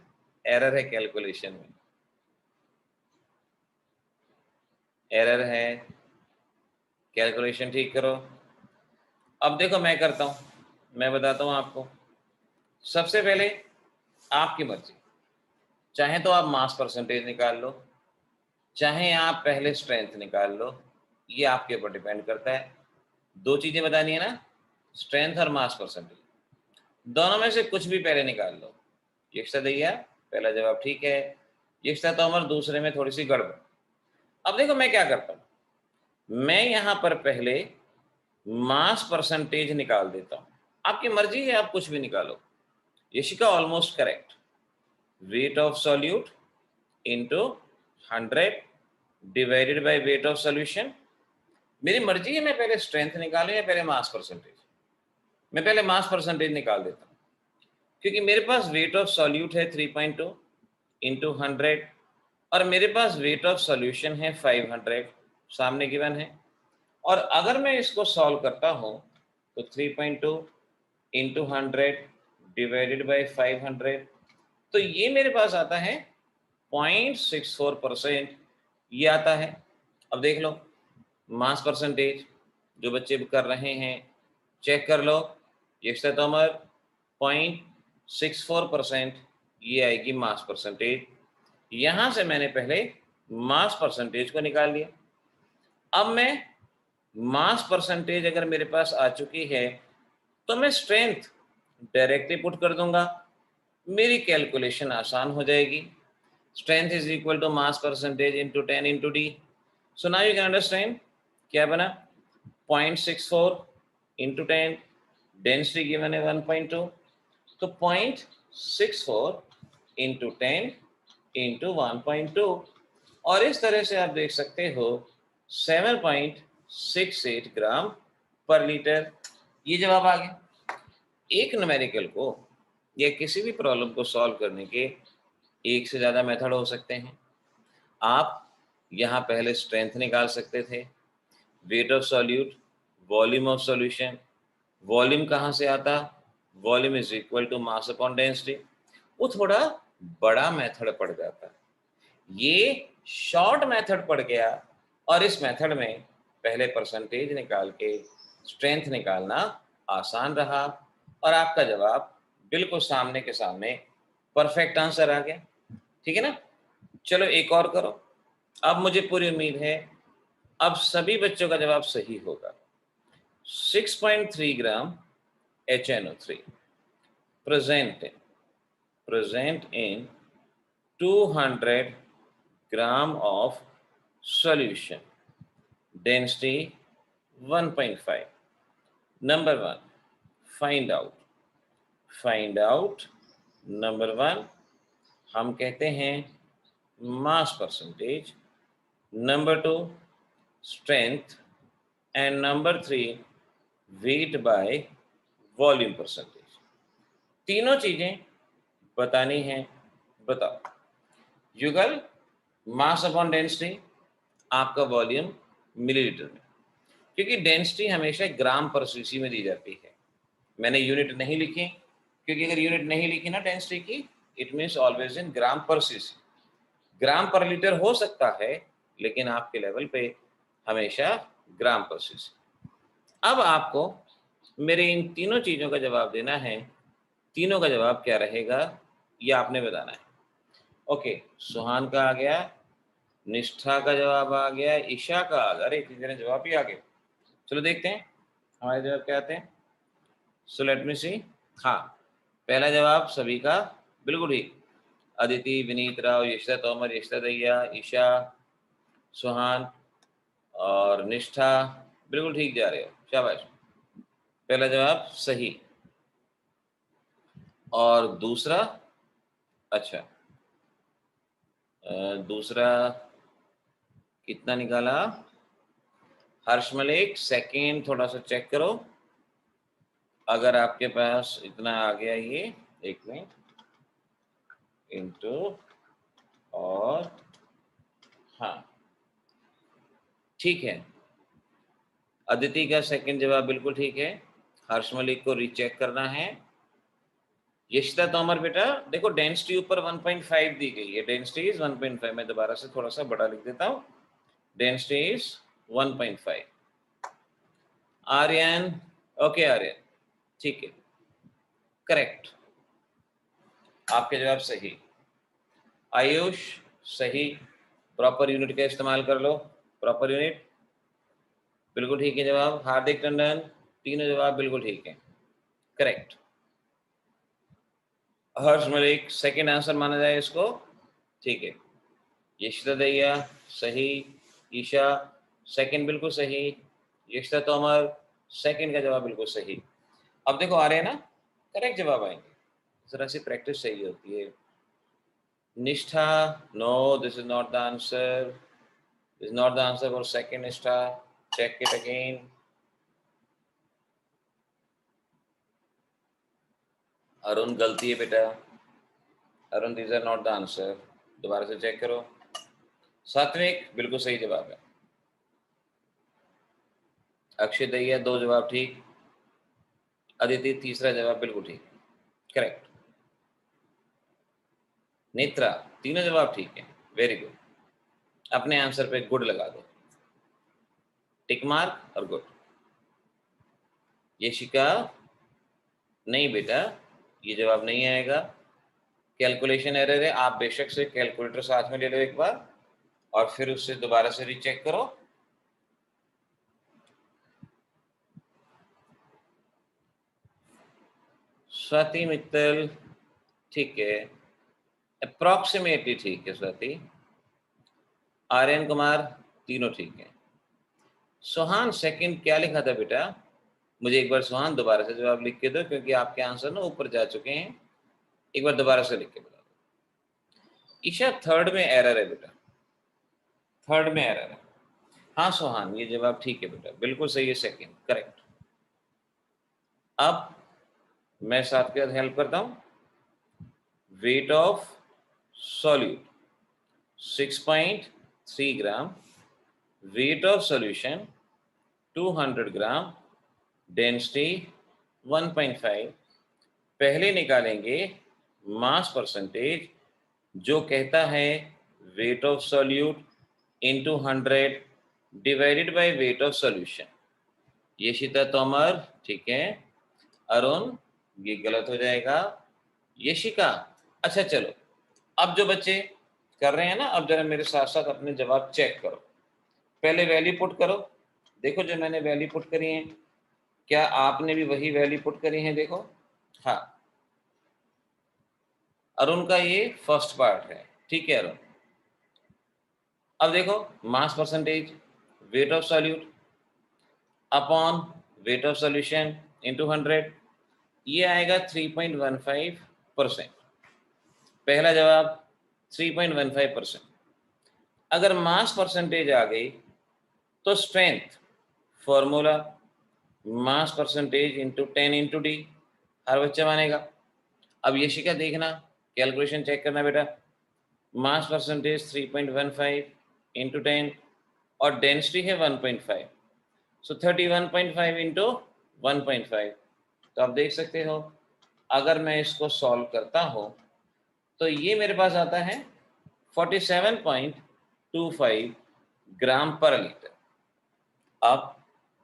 एरर है कैलकुलेशन में, एरर है, कैलकुलेशन ठीक करो। अब देखो मैं करता हूँ, मैं बताता हूँ आपको। सबसे पहले आपकी मर्जी, चाहे तो आप मास परसेंटेज निकाल लो, चाहे आप पहले स्ट्रेंथ निकाल लो, ये आपके ऊपर डिपेंड करता है। दो चीजें बतानी है ना, स्ट्रेंथ और मास परसेंटेज, दोनों में से कुछ भी पहले निकाल लो। यक्षता दैया पहला जवाब ठीक है, यक्षता तोमर दूसरे में थोड़ी सी गड़बड़। अब देखो मैं क्या करता हूँ, मैं यहाँ पर पहले मास परसेंटेज निकाल देता हूँ, आपकी मर्जी है, आप कुछ भी निकालो। Yashika almost correct, wait of solute into 100 divided by weight of solution. मेरी मर्जी है मैं पहले स्ट्रेंथ निकालूं या पहले मास परसेंटेज। मैं पहले मास परसेंटेज निकाल देता हूँ, क्योंकि मेरे पास वेट ऑफ सॉल्यूट है 3.2 इंटू 100 और मेरे पास वेट ऑफ सॉल्यूशन है 500, सामने गिवन है। और अगर मैं इसको सॉल्व करता हूँ तो 3.2 इंटू 100 डिवाइडेड बाई 500, तो ये मेरे पास आता है 0.64%, ये आता है। अब देख लो मास परसेंटेज, जो बच्चे कर रहे हैं चेक कर लो। यक्षता तोमर 0.64%, ये आएगी मास परसेंटेज। यहां से मैंने पहले मास परसेंटेज को निकाल लिया। अब मैं मास परसेंटेज अगर मेरे पास आ चुकी है तो मैं स्ट्रेंथ डायरेक्टली पुट कर दूंगा, मेरी कैलकुलेशन आसान हो जाएगी। Strength is equal to mass percentage into 10 into D. So now you can understand क्या बना, 0.64 इंटू 10, डेंसिटी गिवन है 1.2, तो 0.64 इंटू 10 इंटू 1.2, और इस तरह से आप देख सकते हो 7.68 ग्राम पर लीटर, ये जवाब आ गया। एक न्यूमेरिकल को या किसी भी प्रॉब्लम को सॉल्व करने के एक से ज़्यादा मेथड हो सकते हैं। आप यहाँ पहले स्ट्रेंथ निकाल सकते थे, weight of solute, volume of solution. Volume कहाँ से आता, volume is equal to mass upon density. वो थोड़ा बड़ा मेथड पड़ जाता, ये शॉर्ट मेथड पड़ गया। और इस मेथड में पहले परसेंटेज निकाल के स्ट्रेंथ निकालना आसान रहा और आपका जवाब बिल्कुल सामने के सामने परफेक्ट आंसर आ गया, ठीक है ना। चलो एक और करो, अब मुझे पूरी उम्मीद है अब सभी बच्चों का जवाब सही होगा। 6.3 ग्राम HNO3 present in 200 gram of solution, density 1.5. Number 1, find out number 1 हम कहते हैं mass percentage, number 2 strength and number 3 wait by volume percentage. तीनों चीजें बतानी है, बताओ। युगल, मास अपॉन डेंसिटी आपका वॉल्यूम मिलीलीटर में, क्योंकि डेंसिटी हमेशा ग्राम पर सीसी में दी जाती है। मैंने यूनिट नहीं लिखी, क्योंकि अगर यूनिट नहीं लिखी ना डेंसिटी की, इट मीन्स ऑलवेज इन ग्राम पर सीसी। ग्राम पर लीटर हो सकता है, लेकिन आपके लेवल पे हमेशा ग्राम पर सीसी। अब आपको मेरे इन तीनों चीज़ों का जवाब देना है। तीनों का जवाब क्या रहेगा ये आपने बताना है। ओके, सुहान का आ गया, निष्ठा का जवाब आ गया, ईशा का आ गया। अरे इतने जवाब ही आ गए। चलो देखते हैं हमारे जवाब क्या आते हैं। सो लेट मी सी। हाँ, पहला जवाब सभी का बिल्कुल ठीक। अदिति, विनीत राव, यशिता तोमर, यशिता दैया, ईशा, सुहान और निष्ठा बिल्कुल ठीक जा रहे हो, शाबाश। पहला जवाब सही। और दूसरा, अच्छा दूसरा कितना निकाला? हर्षमल, एक सेकेंड थोड़ा सा चेक करो, अगर आपके पास इतना आ गया ये, एक मिनट, इंटू और हाँ ठीक है। अदिति का सेकंड जवाब बिल्कुल ठीक है। हर्ष मलिक को रीचेक करना है। यशिता तोमर, बेटा देखो डेंसिटी ऊपर 1.5 दी गई है, डेंसिटी इज 1.5। मैं दोबारा से थोड़ा सा बड़ा लिख देता हूँ, density is 1.5। Aryan, okay Aryan ठीक है, करेक्ट, आपके जवाब सही। आयुष सही, प्रॉपर यूनिट का इस्तेमाल कर लो, प्रॉपर यूनिट बिल्कुल ठीक है जवाब। हार्दिक टंडन, तीनों जवाब बिल्कुल ठीक है, करेक्ट। हर्ष मलिक सेकंड आंसर माना जाए इसको, ठीक है। यशिता दैया सही, ईशा सेकंड बिल्कुल सही, यशिता तोमर सेकंड का जवाब बिल्कुल सही। अब देखो आ रहे हैं ना करेक्ट जवाब आएंगे, जरा सी प्रैक्टिस चाहिए होती है। Nishtha, no this is not the answer, this is not the answer for second Nishtha, check it again. Arun गलती है बेटा, Arun this are not the answer, दोबारा से चेक करो। सात्विक बिल्कुल सही जवाब है। अक्षय दैया दो जवाब ठीक, अदिति तीसरा जवाब बिल्कुल ठीक, करेक्ट। नेत्रा तीनों जवाब ठीक है, वेरी गुड, अपने आंसर पे गुड लगा दो, टिक मार्क और गुड। यशिका नहीं बेटा, ये जवाब नहीं आएगा, कैलकुलेशन एरर है। आप बेशक से कैलकुलेटर साथ में ले लो एक बार और फिर उससे दोबारा से रीचेक करो। स्वाति मित्तल ठीक है, अप्रॉक्सीमेटली ठीक है स्वाति। आर्यन कुमार तीनों ठीक है। सुहान सेकंड क्या लिखा था बेटा? मुझे एक बार सुहान दोबारा से जवाब लिख के दो, क्योंकि आपके आंसर ना ऊपर जा चुके हैं, एक बार दोबारा से लिख के बता दो। ईशा थर्ड में एरर है बेटा, थर्ड में एरर है। हाँ सुहान ये जवाब ठीक है बेटा, बिल्कुल सही है, सेकंड करेक्ट। अब मैं साथ के साथ हेल्प करता हूं। Wait of solute 6.3 gram, wait of solution 200 gram, density 1.5। पहले निकालेंगे मास परसेंटेज, जो कहता है wait of solute into 100 divided by weight of solution. Yashita Tomar ठीक है, अरुण ये गलत हो जाएगा, यशिका अच्छा चलो, अब जो बच्चे कर रहे हैं ना, अब जरा मेरे साथ साथ अपने जवाब चेक करो। पहले वैल्यू पुट करो, देखो जो मैंने वैल्यू पुट करी है, क्या आपने भी वही वैल्यू पुट करी है? देखो हाँ, अरुण का ये फर्स्ट पार्ट है, ठीक है अरुण। अब देखो mass percentage, wait of solute upon weight of solution into 100, ये आएगा 3.15%। पहला जवाब 3.15%। अगर मास परसेंटेज आ गई तो strength formula mass percentage into 10 into D, हर बच्चा मानेगा। अब यशिका देखना, कैलकुलेशन चेक करना बेटा, मास परसेंटेज 3.15 इंटू 10 और डेंसिटी है 1.5, सो 31.5 इंटू 1.5। तो आप देख सकते हो अगर मैं इसको सॉल्व करता हूँ तो ये मेरे पास आता है 47.25 ग्राम पर लीटर। अब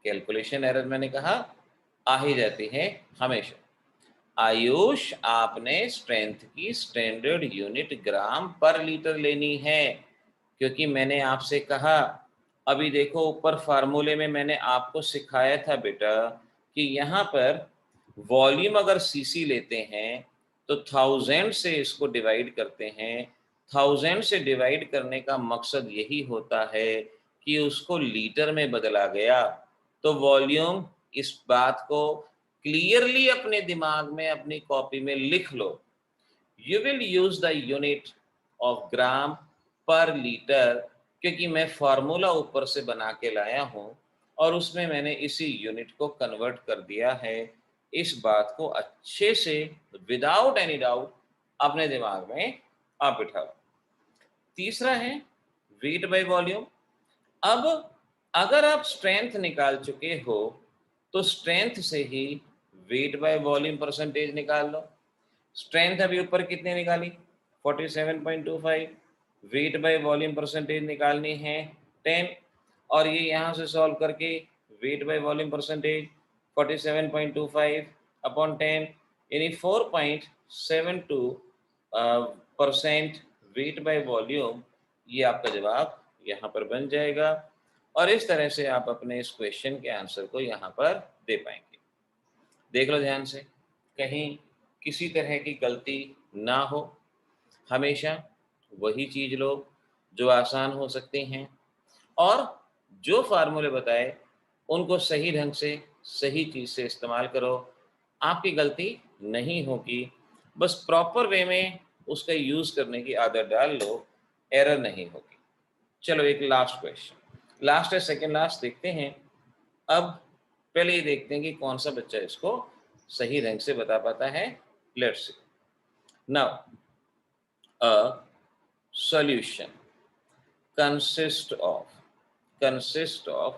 कैलकुलेशन एरर मैंने कहा आ ही जाती है हमेशा। आयुष, आपने स्ट्रेंथ की स्टैंडर्ड यूनिट ग्राम पर लीटर लेनी है, क्योंकि मैंने आपसे कहा, अभी देखो ऊपर फार्मूले में मैंने आपको सिखाया था बेटा कि यहाँ पर वॉल्यूम अगर सीसी लेते हैं तो 1000 से इसको डिवाइड करते हैं। 1000 से डिवाइड करने का मकसद यही होता है कि उसको लीटर में बदला गया। तो वॉल्यूम, इस बात को क्लियरली अपने दिमाग में अपनी कॉपी में लिख लो। You will use the unit of gram per litre, क्योंकि मैं फार्मूला ऊपर से बना के लाया हूं और उसमें मैंने इसी यूनिट को कन्वर्ट कर दिया है। इस बात को अच्छे से विदाउट एनी डाउट अपने दिमाग में आप बिठाओ। तीसरा है वेट बाय वॉल्यूम। अब अगर आप स्ट्रेंथ निकाल चुके हो तो स्ट्रेंथ से ही वेट बाय वॉल्यूम परसेंटेज निकाल लो। स्ट्रेंथ अभी ऊपर कितने निकाली? 47.25। वेट बाय वॉल्यूम परसेंटेज निकालनी है 10, और ये यहाँ से सॉल्व करके wait by volume percentage 47.25 upon 10 यानी 4.72% वेट बाय वॉल्यूम, ये आपका जवाब यहाँ पर बन जाएगा। और इस तरह से आप अपने इस क्वेश्चन के आंसर को यहाँ पर दे पाएंगे। देख लो ध्यान से, कहीं किसी तरह की गलती ना हो। हमेशा वही चीज लो जो आसान हो सकती हैं, और जो फार्मूले बताए उनको सही ढंग से सही चीज से इस्तेमाल करो। आपकी गलती नहीं होगी, बस प्रॉपर वे में उसका यूज करने की आदत डाल लो, एरर नहीं होगी। चलो एक लास्ट क्वेश्चन, लास्ट है सेकंड लास्ट, देखते हैं। अब पहले ये देखते हैं कि कौन सा बच्चा इसको सही ढंग से बता पाता है। Let's see now, a solution consists of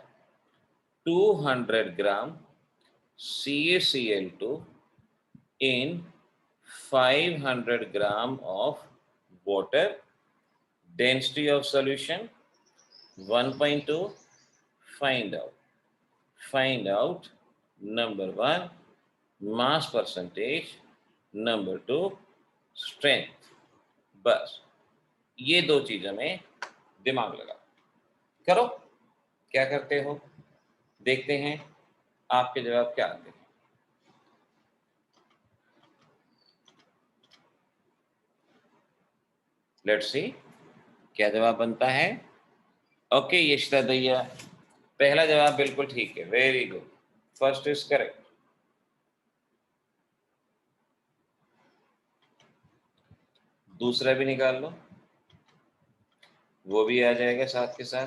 200 gram CaCl2 in 500 gram of water. Density of solution 1.2. Find out number 1 mass percentage, number 2 strength। बस ये दो चीजों में दिमाग लगा करो। क्या करते हो देखते हैं आपके जवाब क्या आते हैं। लेट्स सी क्या जवाब बनता है। ओके यशिता दैया, पहला जवाब बिल्कुल ठीक है, very good, first is correct. दूसरा भी निकाल लो, वो भी आ जाएगा साथ के साथ।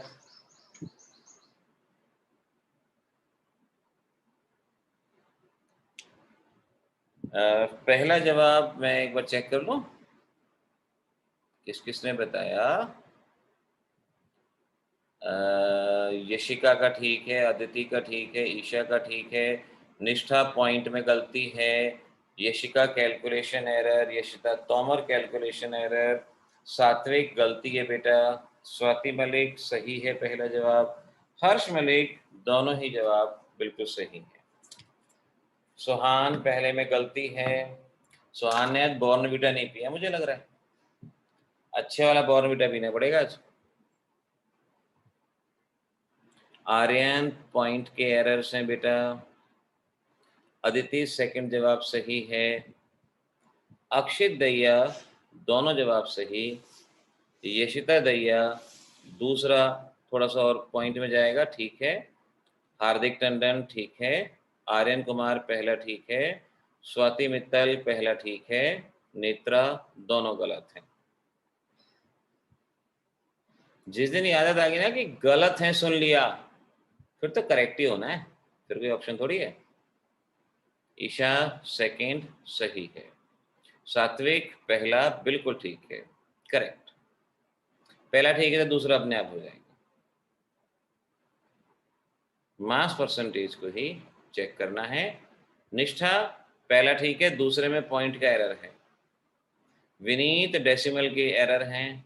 पहला जवाब मैं एक बार चेक कर लूं, किसने बताया। यशिका का ठीक है, अदिति का ठीक है, ईशा का ठीक है, निष्ठा पॉइंट में गलती है, Yashika calculation error, Yashita Tomar calculation error, सात्विक गलती है बेटा, स्वाति मलिक सही है पहला जवाब, हर्ष मलिक दोनों ही जवाब बिल्कुल सही है। सुहान पहले में गलती है, सुहान ने बॉर्नविटा नहीं पिया मुझे लग रहा है, अच्छे वाला बॉर्नविटा पीना पड़ेगा आज। आर्यन पॉइंट के एरर्स हैं बेटा, अदिति सेकंड जवाब सही है, अक्षित दैया दोनों जवाब सही, यशिता दैया दूसरा थोड़ा सा और पॉइंट में जाएगा ठीक है, हार्दिक टंडन ठीक है, आर्यन कुमार पहला ठीक है, स्वाति मित्तल पहला ठीक है, नेत्रा दोनों गलत हैं। जिस दिन ये आदत आ गई ना कि गलत है सुन लिया, फिर तो करेक्ट ही होना है, फिर कोई ऑप्शन थोड़ी है। ईशा सेकंड सही है, सात्विक पहला बिल्कुल ठीक है, करेक्ट। पहला ठीक है तो दूसरा अपने आप हो जाएगा। मास परसेंटेज को ही चेक करना है। निष्ठा पहला ठीक है, दूसरे में पॉइंट का एरर है। विनीत डेसिमल के एरर हैं।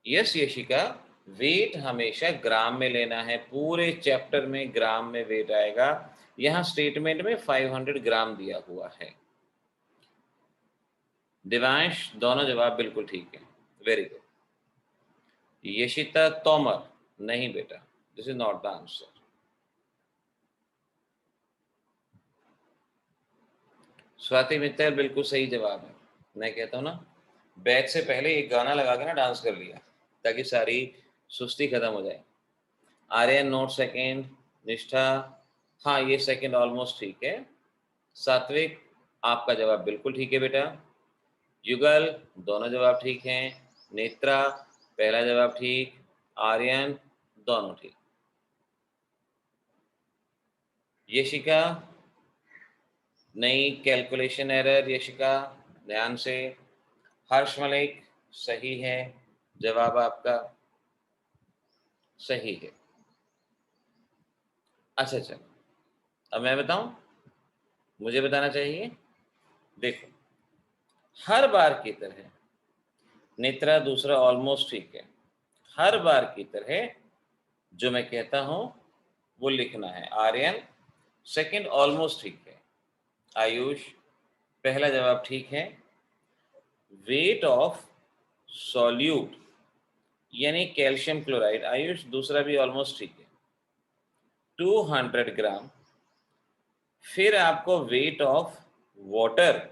यस यशिका, वेट हमेशा ग्राम में लेना है, पूरे चैप्टर में ग्राम में वेट आएगा। यहां स्टेटमेंट में 500 ग्राम दिया हुआ है। दिवांश दोनों जवाब बिल्कुल ठीक है, वेरी गुड। यशिता तोमर, नहीं बेटा, this is not the answer. Swati Mittal बिल्कुल सही जवाब है। मैं कहता हूँ ना, बैच से पहले एक गाना लगा के ना डांस कर लिया ताकि सारी सुस्ती खत्म हो जाए। Aryan note second. निष्ठा हाँ, ये सेकेंड ऑलमोस्ट ठीक है। सात्विक आपका जवाब बिल्कुल ठीक है बेटा। युगल दोनों जवाब ठीक हैं। नेत्रा पहला जवाब ठीक। आर्यन दोनों ठीक। यशिका नई कैलकुलेशन एरर। यशिका ध्यान से। हर्ष मलिक सही है, जवाब आपका सही है। अच्छा अच्छा, अब मैं बताऊं, मुझे बताना चाहिए। देखो, हर बार की तरह नेत्रा दूसरा ऑलमोस्ट ठीक है। हर बार की तरह जो मैं कहता हूं वो लिखना है। आर्यन सेकंड ऑलमोस्ट ठीक है। आयुष पहला जवाब ठीक है। वेट ऑफ सॉल्यूट यानी कैल्शियम क्लोराइड, आयुष दूसरा भी ऑलमोस्ट ठीक है, 200 ग्राम। फिर आपको वेट ऑफ वाटर,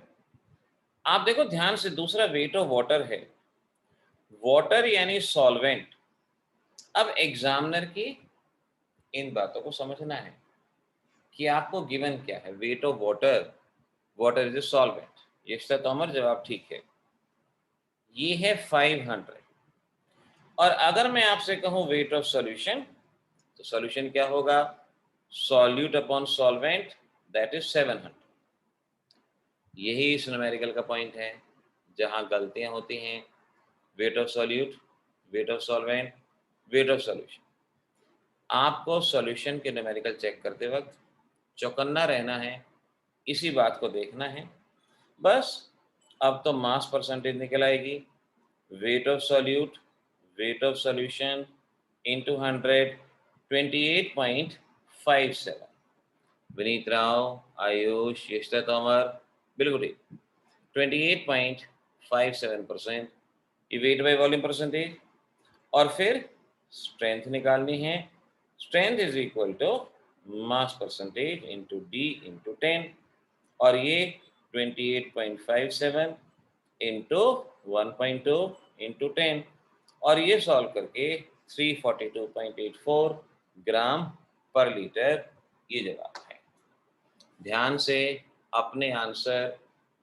आप देखो ध्यान से, दूसरा वेट ऑफ वाटर है। वाटर यानी सॉल्वेंट। अब एग्जामिनर की इन बातों को समझना है कि आपको गिवन क्या है। Weight of water, water is a solvent. ये तोमर जवाब ठीक है। ये है 500। और अगर मैं आपसे कहूं वेट ऑफ सॉल्यूशन, तो सॉल्यूशन क्या होगा? Solute upon solvent, that is 700। यही इस न्यूमेरिकल का पॉइंट है जहां गलतियां होती हैं। Wait of solute, weight of solvent, wait of solution. आपको सॉल्यूशन के न्यूमेरिकल चेक करते वक्त चौकन्ना रहना है, इसी बात को देखना है बस। अब तो मास परसेंटेज निकल आएगी। Wait of solute, wait of solution into 100, 28.57। Vineet Rao, Ayush, Yashita Tomar बिल्कुल ठीक, 28.57%। ये वेट बाय वॉल्यूम परसेंटेज। और फिर स्ट्रेंथ निकालनी है। Strength is equal to mass percentage into D into 10, और ये 28.57 इंटू 1.2 इंटू 10, और ये सॉल्व करके 342.84 ग्राम पर लीटर ये जवाब है। ध्यान से अपने आंसर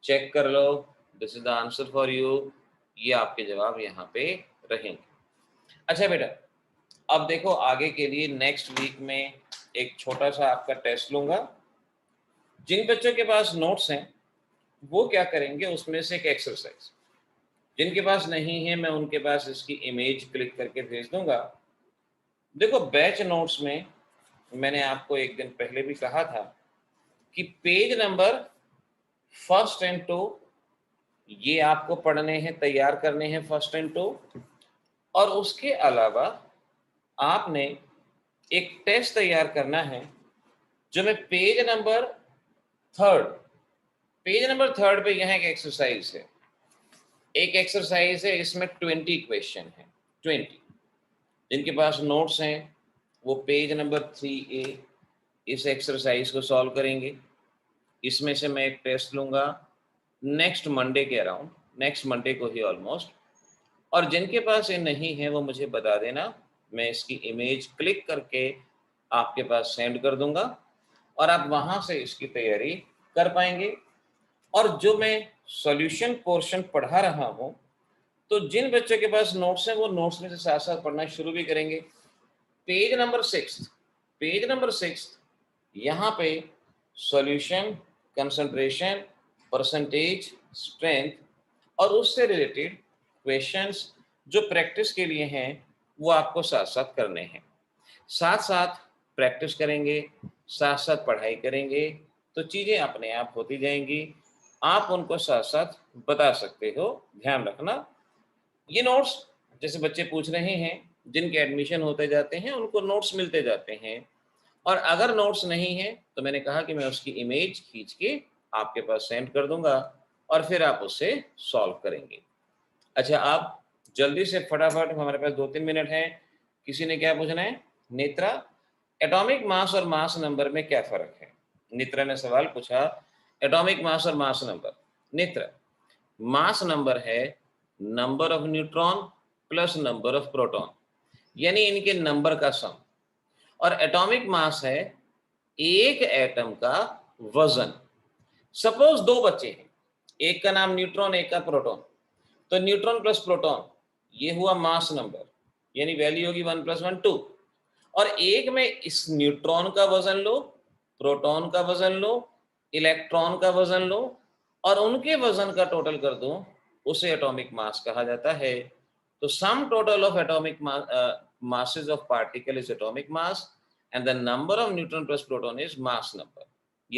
चेक कर लो। This is the answer for you. ये आपके जवाब यहाँ पे रहेंगे। अच्छा बेटा, अब देखो आगे के लिए नेक्स्ट वीक में एक छोटा सा आपका टेस्ट लूंगा। जिन बच्चों के पास नोट्स हैं वो क्या करेंगे, उसमें से एक एक्सरसाइज, जिनके पास नहीं है मैं उनके पास इसकी इमेज क्लिक करके भेज दूंगा। देखो, बैच नोट्स में मैंने आपको एक दिन पहले भी कहा था कि page number first and two ये आपको पढ़ने हैं, तैयार करने हैं फर्स्ट एंड टू। और उसके अलावा आपने एक टेस्ट तैयार करना है जो मैं पेज नंबर थर्ड पे यहाँ एक एक्सरसाइज है। एक एक्सरसाइज है, इसमें 20 क्वेश्चन है। 20। जिनके पास नोट्स हैं वो पेज नंबर 3A इस एक्सरसाइज को सॉल्व करेंगे। इसमें से मैं एक टेस्ट लूंगा नेक्स्ट मंडे के अराउंड, नेक्स्ट मंडे को ही ऑलमोस्ट। और जिनके पास ये नहीं है वो मुझे बता देना, मैं इसकी इमेज क्लिक करके आपके पास सेंड कर दूंगा और आप वहां से इसकी तैयारी कर पाएंगे। और जो मैं सॉल्यूशन पोर्शन पढ़ा रहा हूं, तो जिन बच्चों के पास नोट्स हैं वो नोट्स में से साथ साथ पढ़ना शुरू भी करेंगे। पेज नंबर 6 यहाँ पे सॉल्यूशन, कंसंट्रेशन, परसेंटेज, स्ट्रेंथ और उससे रिलेटेड क्वेश्चंस जो प्रैक्टिस के लिए हैं वो आपको साथ साथ करने हैं। साथ साथ प्रैक्टिस करेंगे, साथ साथ पढ़ाई करेंगे, तो चीज़ें अपने आप होती जाएंगी। आप उनको साथ साथ बता सकते हो। ध्यान रखना, ये नोट्स जैसे बच्चे पूछ रहे हैं, जिनके एडमिशन होते जाते हैं उनको नोट्स मिलते जाते हैं, और अगर नोट्स नहीं है तो मैंने कहा कि मैं उसकी इमेज खींच के आपके पास सेंड कर दूंगा और फिर आप उससे सॉल्व करेंगे। अच्छा, आप जल्दी से फटाफट, हमारे पास 2-3 मिनट हैं, किसी ने क्या पूछना है? नेत्रा, एटॉमिक मास और मास नंबर में क्या फ़र्क है? नेत्रा ने सवाल पूछा, एटॉमिक मास और mass number. Netra, mass number है number of neutron plus number of proton, यानी इनके नंबर का सम, और एटॉमिक मास है एक एटम का वजन। सपोज 2 बच्चे हैं, एक का नाम न्यूट्रॉन, एक का प्रोटॉन, तो न्यूट्रॉन प्लस प्रोटॉन ये हुआ मास नंबर, यानी वैल्यू होगी 1 + 1 2। और एक में इस न्यूट्रॉन का वजन लो, प्रोटॉन का वजन लो, इलेक्ट्रॉन का वजन लो, और उनके वजन का टोटल कर दो, उसे एटॉमिक मास कहा जाता है। तो sum total of atomic masses of particle is atomic mass, and the number of neutron plus proton is mass number.